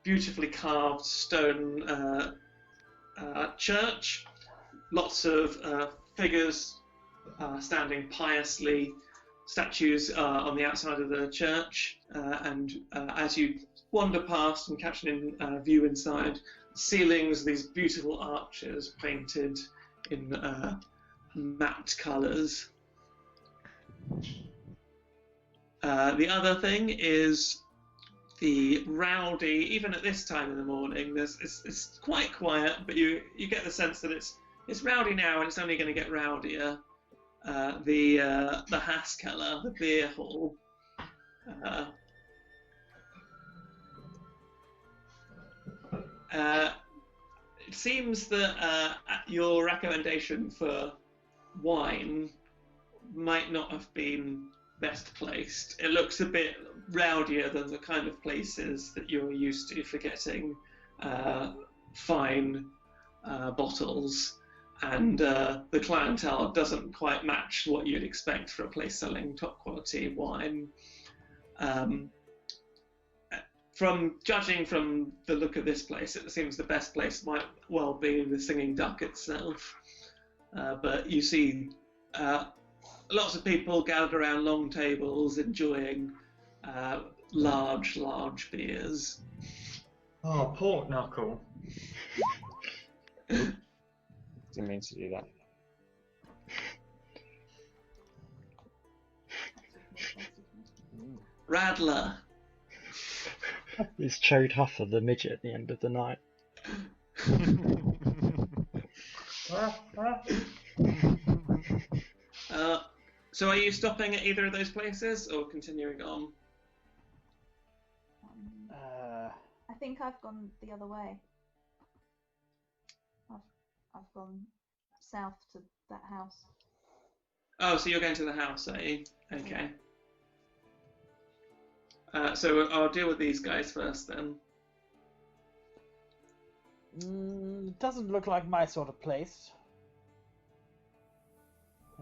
beautifully carved stone church. Lots of figures standing piously, statues on the outside of the church, and as you wander past and catch an view inside, ceilings, these beautiful arches painted in matte colours. The other thing is the rowdy, even at this time in the morning, it's quite quiet, but you get the sense that it's rowdy now and it's only going to get rowdier. The Haskella, the beer hall. It seems that your recommendation for wine might not have been best placed. It looks a bit rowdier than the kind of places that you're used to for getting fine bottles, and the clientele doesn't quite match what you'd expect for a place selling top quality wine. From judging from the look of this place, it seems the best place might well be the Singing Duck itself. But you see lots of people gathered around long tables enjoying large beers. Oh, pork knuckle. Didn't mean to do that. Radler. It's Chode Huffer, the midget at the end of the night. So are you stopping at either of those places or continuing on? I think I've gone the other way. I've gone south to that house. Oh, so you're going to the house, are you? Okay. So I'll deal with these guys first then. It doesn't look like my sort of place.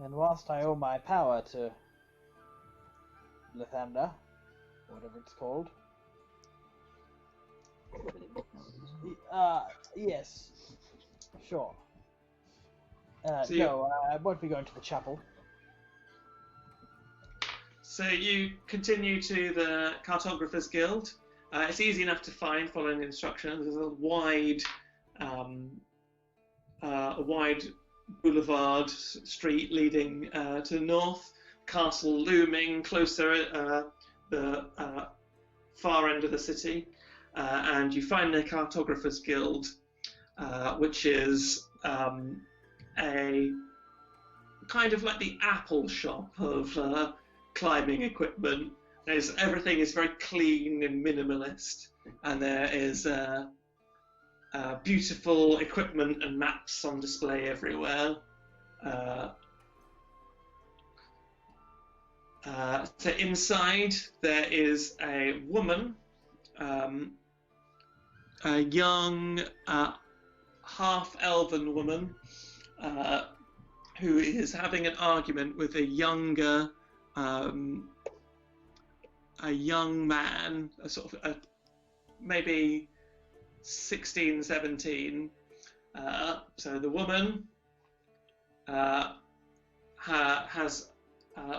And whilst I owe my power to Lathander, whatever it's called. Yes. Sure. No, I won't be going to the chapel. So you continue to the Cartographer's Guild. It's easy enough to find following the instructions. There's a wide boulevard street leading to the north. Castle looming closer at the far end of the city. And you find the Cartographer's Guild, which is a kind of like the Apple shop of climbing equipment. Everything is very clean and minimalist, and there is beautiful equipment and maps on display everywhere. So inside there is a woman, a young half-elven woman who is having an argument with a younger a young man, maybe 16, 17. So the woman has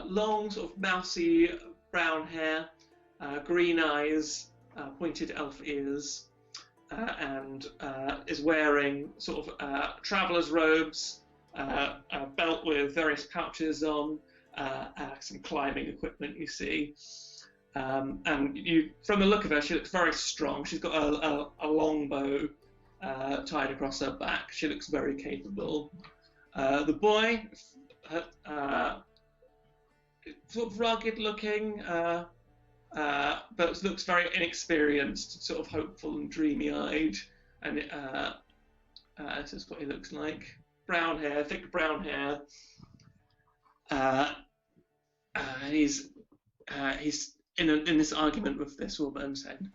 long, sort of mousy brown hair, green eyes, pointed elf ears, and is wearing sort of traveller's robes, a belt with various pouches on, some climbing equipment you see. And you, from the look of her, she looks very strong. She's got a long bow tied across her back. She looks very capable. The boy, sort of rugged looking, but looks very inexperienced, sort of hopeful and dreamy-eyed. And this is what he looks like. Brown hair, thick brown hair. He's in this argument with this woman, saying,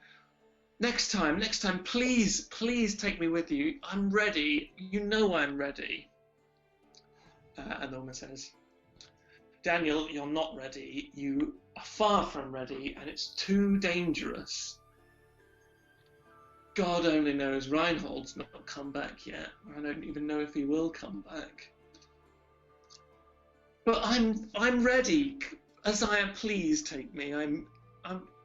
next time, please take me with you. I'm ready. You know I'm ready. And the woman says, Daniel, you're not ready. You are far from ready, and it's too dangerous. God only knows Reinhold's not come back yet. I don't even know if he will come back. But I'm ready. Isaiah, please take me. I'm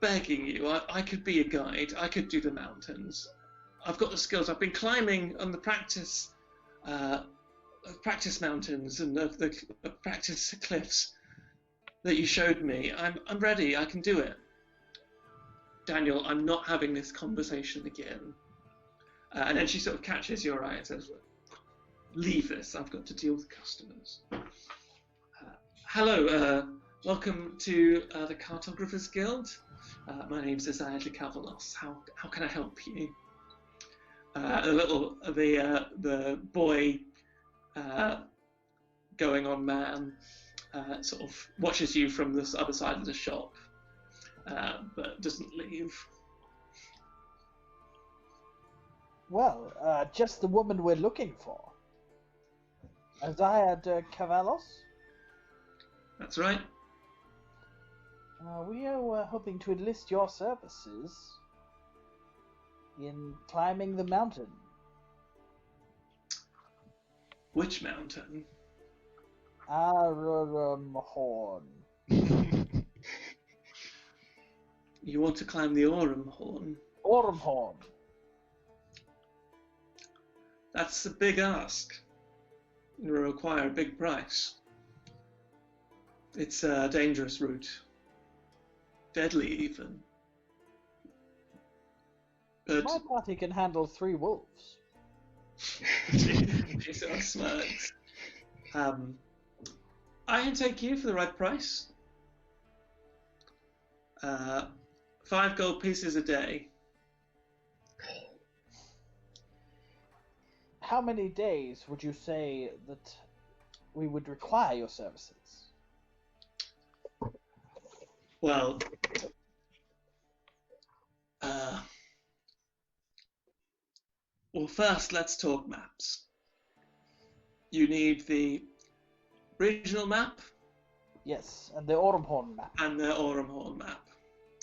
begging you. I could be a guide. I could do the mountains. I've got the skills. I've been climbing on the practice mountains and the practice cliffs that you showed me. I'm ready. I can do it. Daniel, I'm not having this conversation again. And then she sort of catches your eye and says, leave this, I've got to deal with customers. Hello, welcome to the Cartographers Guild. My name's Isaiah de Cavalos. How can I help you? The boy going on man sort of watches you from this other side of the shop, but doesn't leave. Well, just the woman we're looking for. Isaiah de Cavalos? That's right. We are hoping to enlist your services in climbing the mountain. Which mountain? Aurumhorn. You want to climb the Aurumhorn? Aurumhorn. That's a big ask. It will require a big price. It's a dangerous route. Deadly, even. But My party can handle 3 wolves. she sort of smirks. I can take you for the right price. 5 gold pieces a day. How many days would you say that we would require your services? Well, first let's talk maps. You need the regional map. Yes, and the Aurumhorn map. And the Aurumhorn map.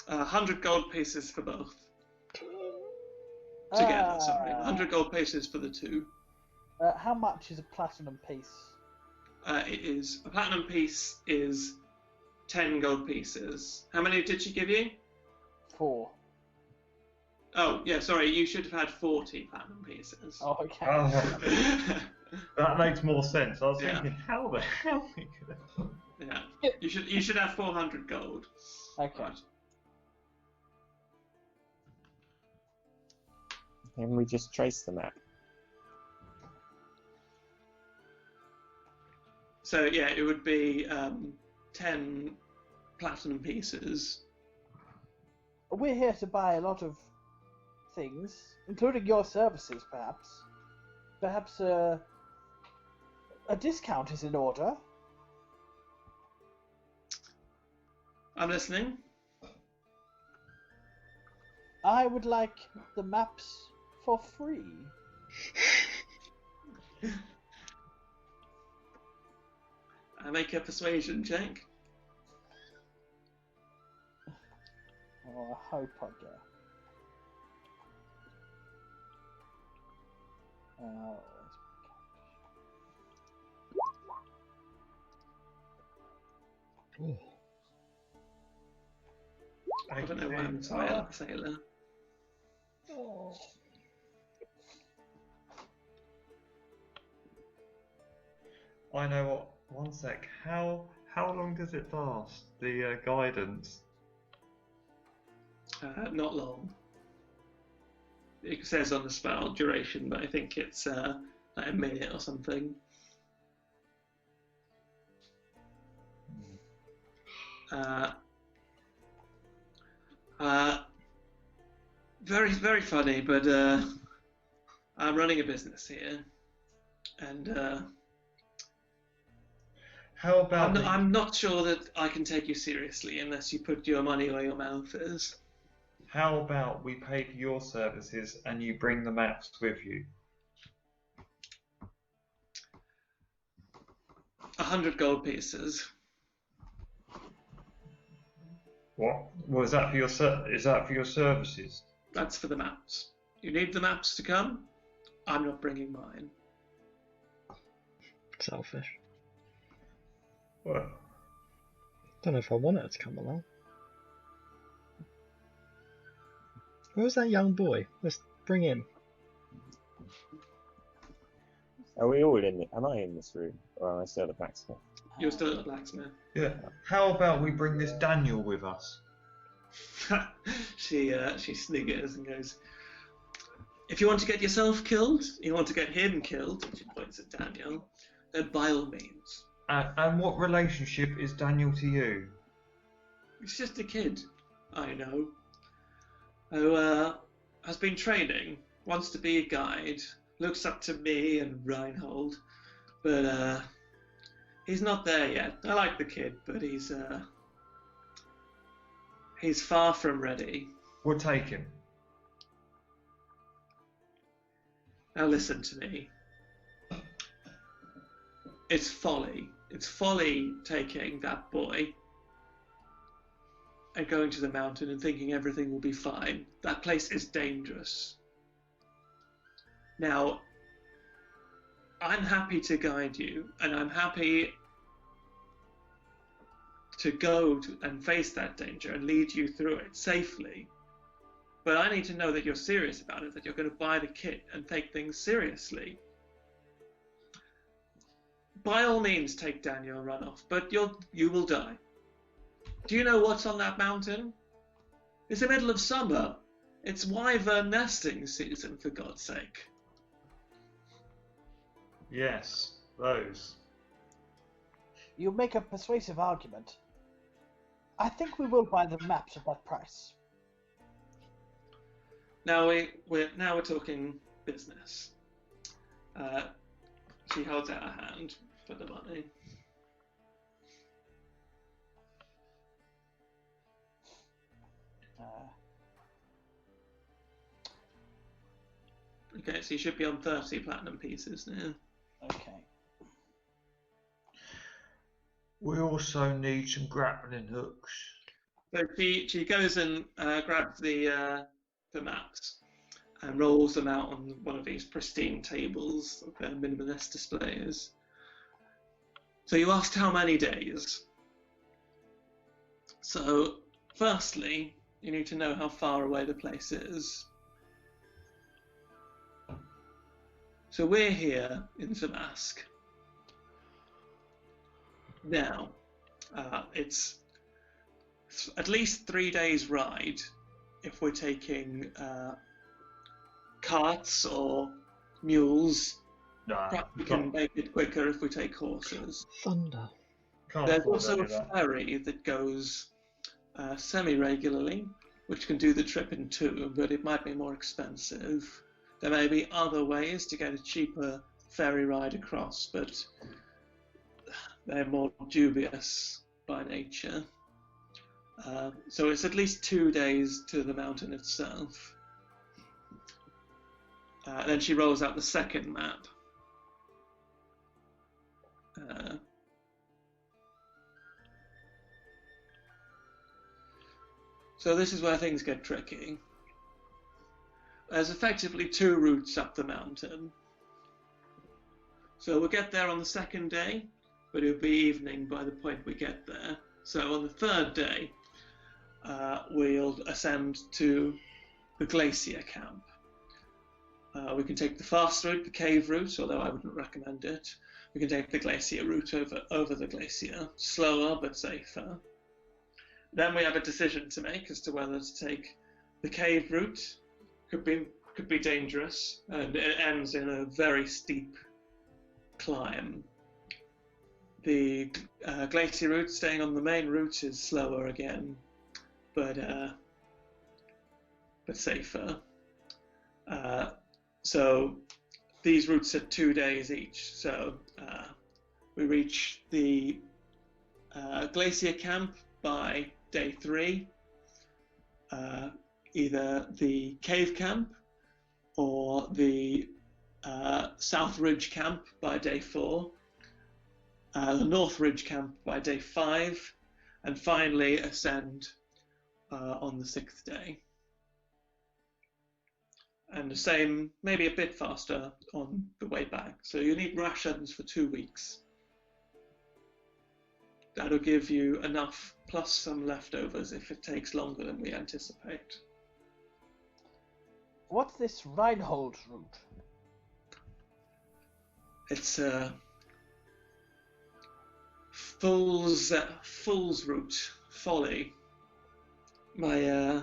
100 gold pieces for both. Together, sorry. 100 gold pieces for the 2. How much is a platinum piece? A platinum piece is 10 gold pieces. How many did she give you? 4. Oh, yeah, sorry, you should have had 40 platinum pieces. Oh, okay. Oh, that makes more sense. I was Yeah. thinking, how the hell? Yeah, you should have 400 gold. Okay. Right. Can we just trace the map? So yeah, it would be 10 platinum pieces. We're here to buy a lot of things, including your services, perhaps. Perhaps a discount is in order. I'm listening. I would like the maps for free. I make a persuasion check. Oh, I hope I get. Oh. I don't know why I'm sailor. Oh. I know what. One sec. How long does it last? The guidance. Not long. It says on the spell duration, but I think it's like a minute or something. Very, very funny, but I'm running a business here, and How about I'm not sure that I can take you seriously unless you put your money where your mouth is. how about we pay for your services and you bring the maps with you? 100 gold pieces. What? Well, is that for your services? That's for the maps. You need the maps to come? I'm not bringing mine. Selfish. What? Don't know if I want her to come along. Where's that young boy? Let's bring him. Are we all in? Am I in this room, or am I still at the blacksmith? You're still at the blacksmith. Yeah. How about we bring this Daniel with us? She sniggers and goes, "If you want to get yourself killed, you want to get him killed," and she points at Daniel, "then by all means." And what relationship is Daniel to you? He's just a kid, I know, who has been training, wants to be a guide, looks up to me and Reinhold, but he's not there yet. I like the kid, but he's far from ready. We'll take him. Now listen to me. It's folly. It's folly taking that boy and going to the mountain and thinking everything will be fine. That place is dangerous. Now, I'm happy to guide you, and I'm happy to go and face that danger and lead you through it safely. But I need to know that you're serious about it, that you're going to buy the kit and take things seriously. By all means, take Daniel and run off, but you will die. Do you know what's on that mountain? It's the middle of summer. It's wyvern nesting season, for God's sake. Yes, those. You make a persuasive argument. I think we will buy the maps at that price. Now we're talking business. She holds out her hand for the money. Okay, so you should be on 30 platinum pieces now. Okay. We also need some grappling hooks. So she goes and grabs the maps and rolls them out on one of these pristine tables of their minimalist displays. So you asked how many days. So firstly, you need to know how far away the place is. So we're here in Zamask. Now, it's at least 3 days' ride if we're taking carts or mules. Perhaps we can make it quicker if we take horses. Thunder. There's also a ferry that goes semi-regularly, which can do the trip in 2, but it might be more expensive. There may be other ways to get a cheaper ferry ride across, but they're more dubious by nature. So it's at least 2 days to the mountain itself. Then she rolls out the second map. So this is where things get tricky. There's effectively 2 routes up the mountain. So we'll get there on the second day, but it'll be evening by the point we get there. So on the third day, we'll ascend to the glacier camp. We can take the fast route, the cave route, although I wouldn't recommend it. We can take the glacier route over the glacier, slower but safer. Then we have a decision to make as to whether to take the cave route. Could be dangerous, and it ends in a very steep climb. The glacier route, staying on the main route, is slower again, but safer. So these routes are 2 days each. So we reach the glacier camp by day 3. Either the cave camp or the South Ridge camp by day 4, the North Ridge camp by day 5, and finally ascend on the 6th day. And the same, maybe a bit faster on the way back. So you need rations for 2 weeks. That'll give you enough, plus some leftovers if it takes longer than we anticipate. What's this Reinhold route? It's a fool's route, folly. my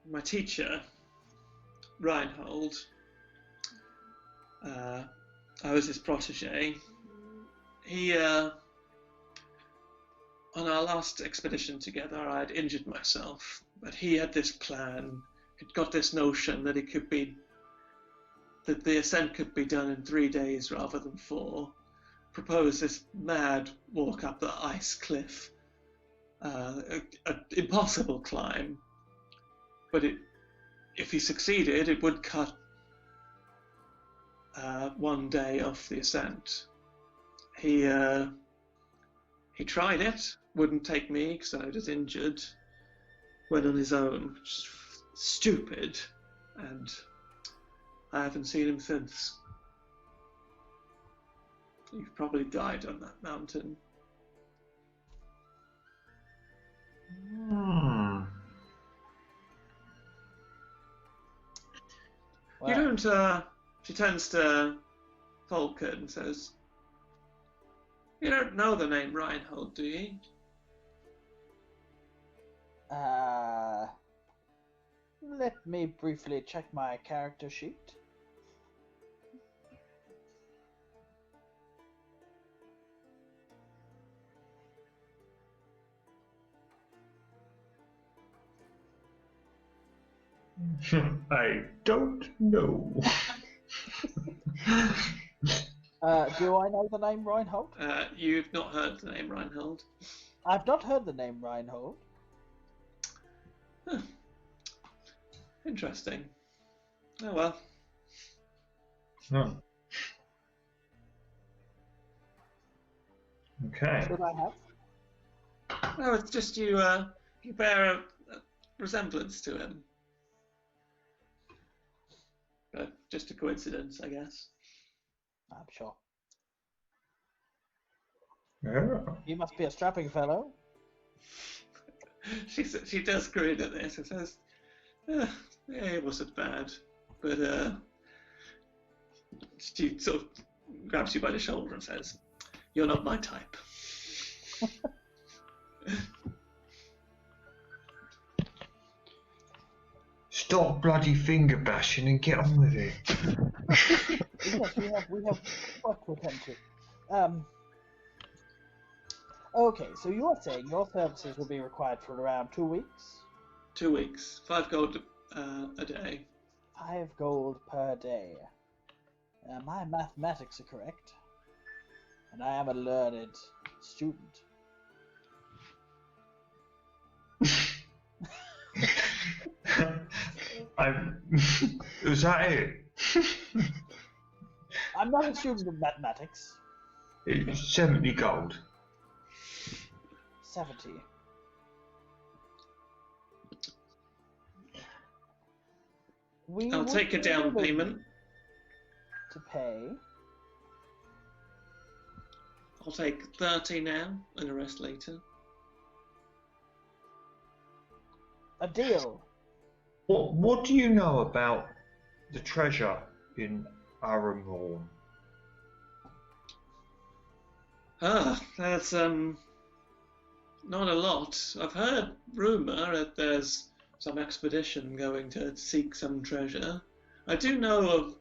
my teacher, Reinhold. I was his protege. He on our last expedition together, I had injured myself, but he had this plan. He'd got this notion that that the ascent could be done in 3 days rather than 4. Proposed this mad walk up the ice cliff, an impossible climb. But if he succeeded, it would cut 1 day off the ascent. He tried it, wouldn't take me because I was injured. Went on his own, which is stupid, and I haven't seen him since. He probably died on that mountain. Well, You don't, she turns to Volker and says, "You don't know the name Reinhold, do you?" Let me briefly check my character sheet. I don't know. Do I know the name Reinhold? You've not heard the name Reinhold. I've not heard the name Reinhold. Huh. Interesting. Oh well. Oh. Okay. Should I have? No, it's just you bear a resemblance to him. But just a coincidence, I guess. I'm sure. Yeah. You must be a strapping fellow. She does grin at this and says, yeah, it wasn't bad. But she sort of grabs you by the shoulder and says, "You're not my type." Stop bloody finger bashing and get on with it. Yes, we have work to attend to. Okay, so you're saying your services will be required for around 2 weeks? 2 weeks, 5 gold a day. 5 gold per day. My mathematics are correct. And I am a learned student. Was that it? I'm not a student of mathematics. It's 70 gold. 70. I'll take a down payment. To pay. I'll take 30 now and the rest later. A deal. What do you know about the treasure in Aurumhorn? That's not a lot. I've heard rumour that there's some expedition going to seek some treasure. I do know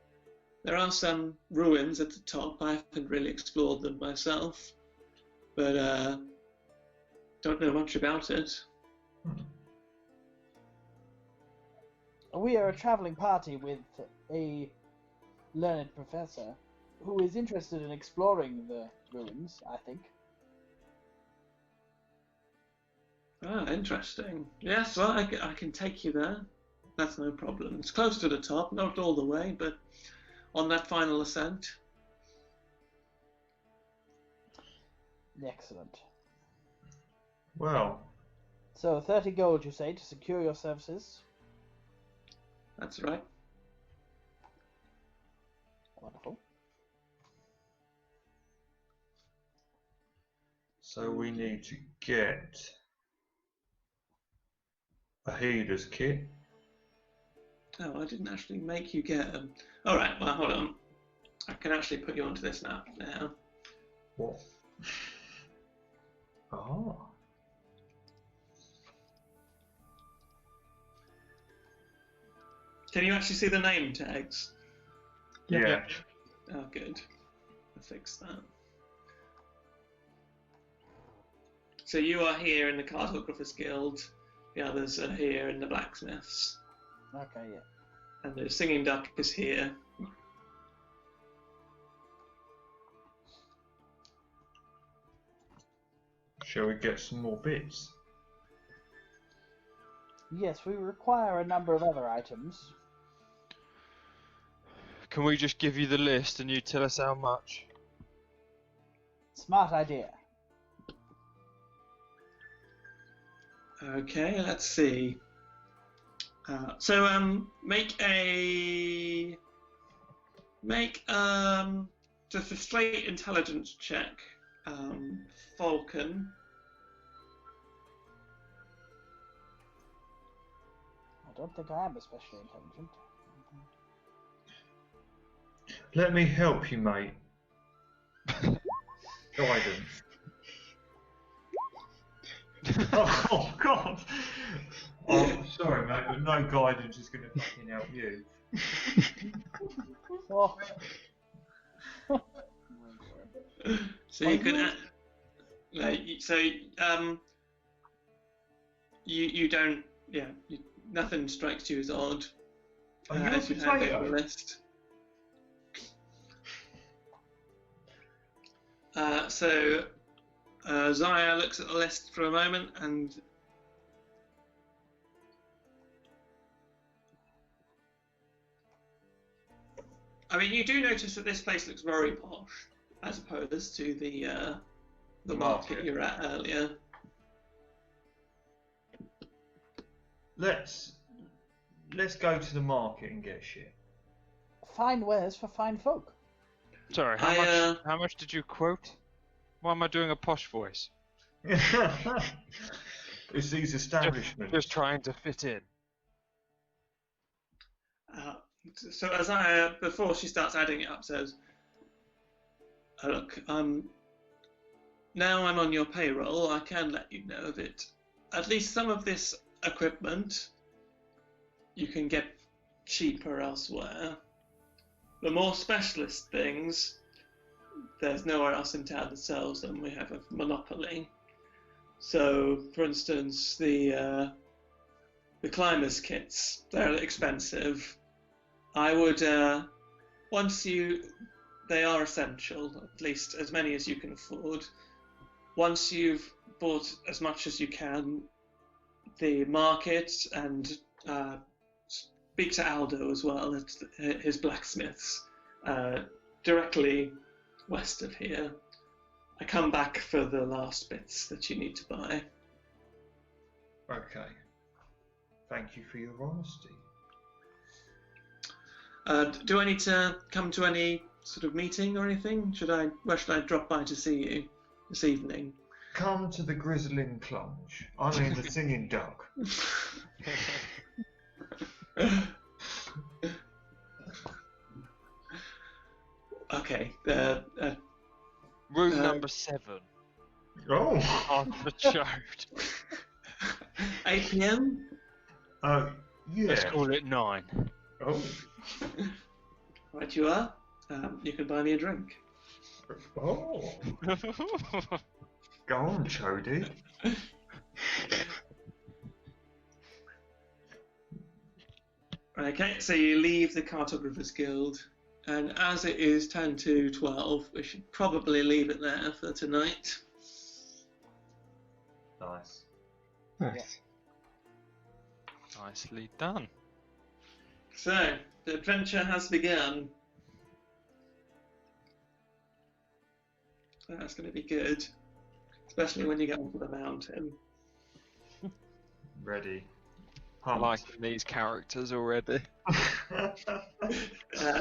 there are some ruins at the top. I haven't really explored them myself, but don't know much about it. We are a travelling party with a learned professor who is interested in exploring the ruins, I think. Ah, interesting. Yes, well, I can take you there. That's no problem. It's close to the top, not all the way, but on that final ascent. Excellent. Well, So 30 gold, you say, to secure your services? That's right. Wonderful. so we need to get a healer's kit. Oh, I didn't actually make you get them. All right, well, hold on. I can actually put you onto this now. What? Oh, Oh. Can you actually see the name tags? Yeah. Oh, good. I'll fix that. So you are here in the Cartographers Guild. The others are here in the Blacksmiths. Okay, yeah. And the Singing Duck is here. Shall we get some more bits? Yes, we require a number of other items. Can we just give you the list and you tell us how much? Smart idea. Okay, let's see. Make just a straight intelligence check, Falcon. I don't think I am especially intelligent. Let me help you, mate. Guidance. Oh God! Oh, sorry, mate, but no guidance is going to fucking help you. Oh. So you can. You don't. Yeah. Nothing strikes you as odd. Are you a as you hand potato? over the list. Zaya looks at the list for a moment and I mean, you do notice that this place looks very posh as opposed to the market you were at earlier. Let's go to the market and get shit. Fine wares for fine folk. Sorry, how much did you quote? Why am I doing a posh voice? It's these establishments. Just trying to fit in. So as before she starts adding it up, says, "Look, now I'm on your payroll. I can let you know that at least some of this equipment you can get cheaper elsewhere. The more specialist things, there's nowhere else in town that sells them. We have a monopoly. So, for instance, the climbers kits, they're expensive. I would, they are essential, at least as many as you can afford. Once you've bought as much as you can, the market and speak to Aldo as well at his blacksmiths, directly west of here. I come back for the last bits that you need to buy." Okay. Thank you for your honesty. Do I need to come to any sort of meeting or anything? Where should I drop by to see you this evening? Come to the Grizzling Clunge. I mean the Singing Duck. Okay. Room number 7. Oh. On the chart. 8 p.m. Yeah. Let's call it 9. Oh. Right, you are. You can buy me a drink. Oh. Go on, Chody. Okay, so you leave the Cartographers Guild, and as it is 10 to 12, we should probably leave it there for tonight. Nice. Nice. Nicely done. So, the adventure has begun. That's going to be good, especially when you get onto the mountain. Ready. I'm liking these characters already. I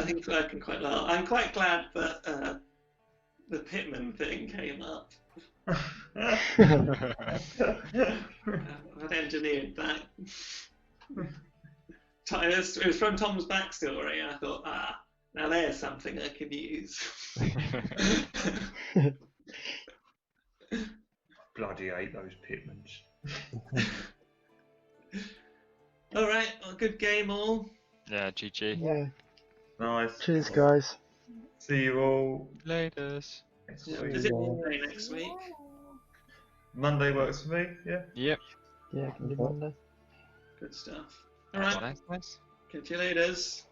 think I can quite well. I'm quite glad that the Pitman thing came up. I'd engineered that. It was from Tom's backstory, and I thought, now there's something I can use. bloody hate those pitmans. All right, well, good game all. Yeah, GG. Yeah. Nice. Cheers, guys. See you all Laters. next Yeah, week. is it Monday next week? Monday works for me. Yeah. Yep. Yeah, can do Monday. Good stuff. All right, Nice. catch you later. So,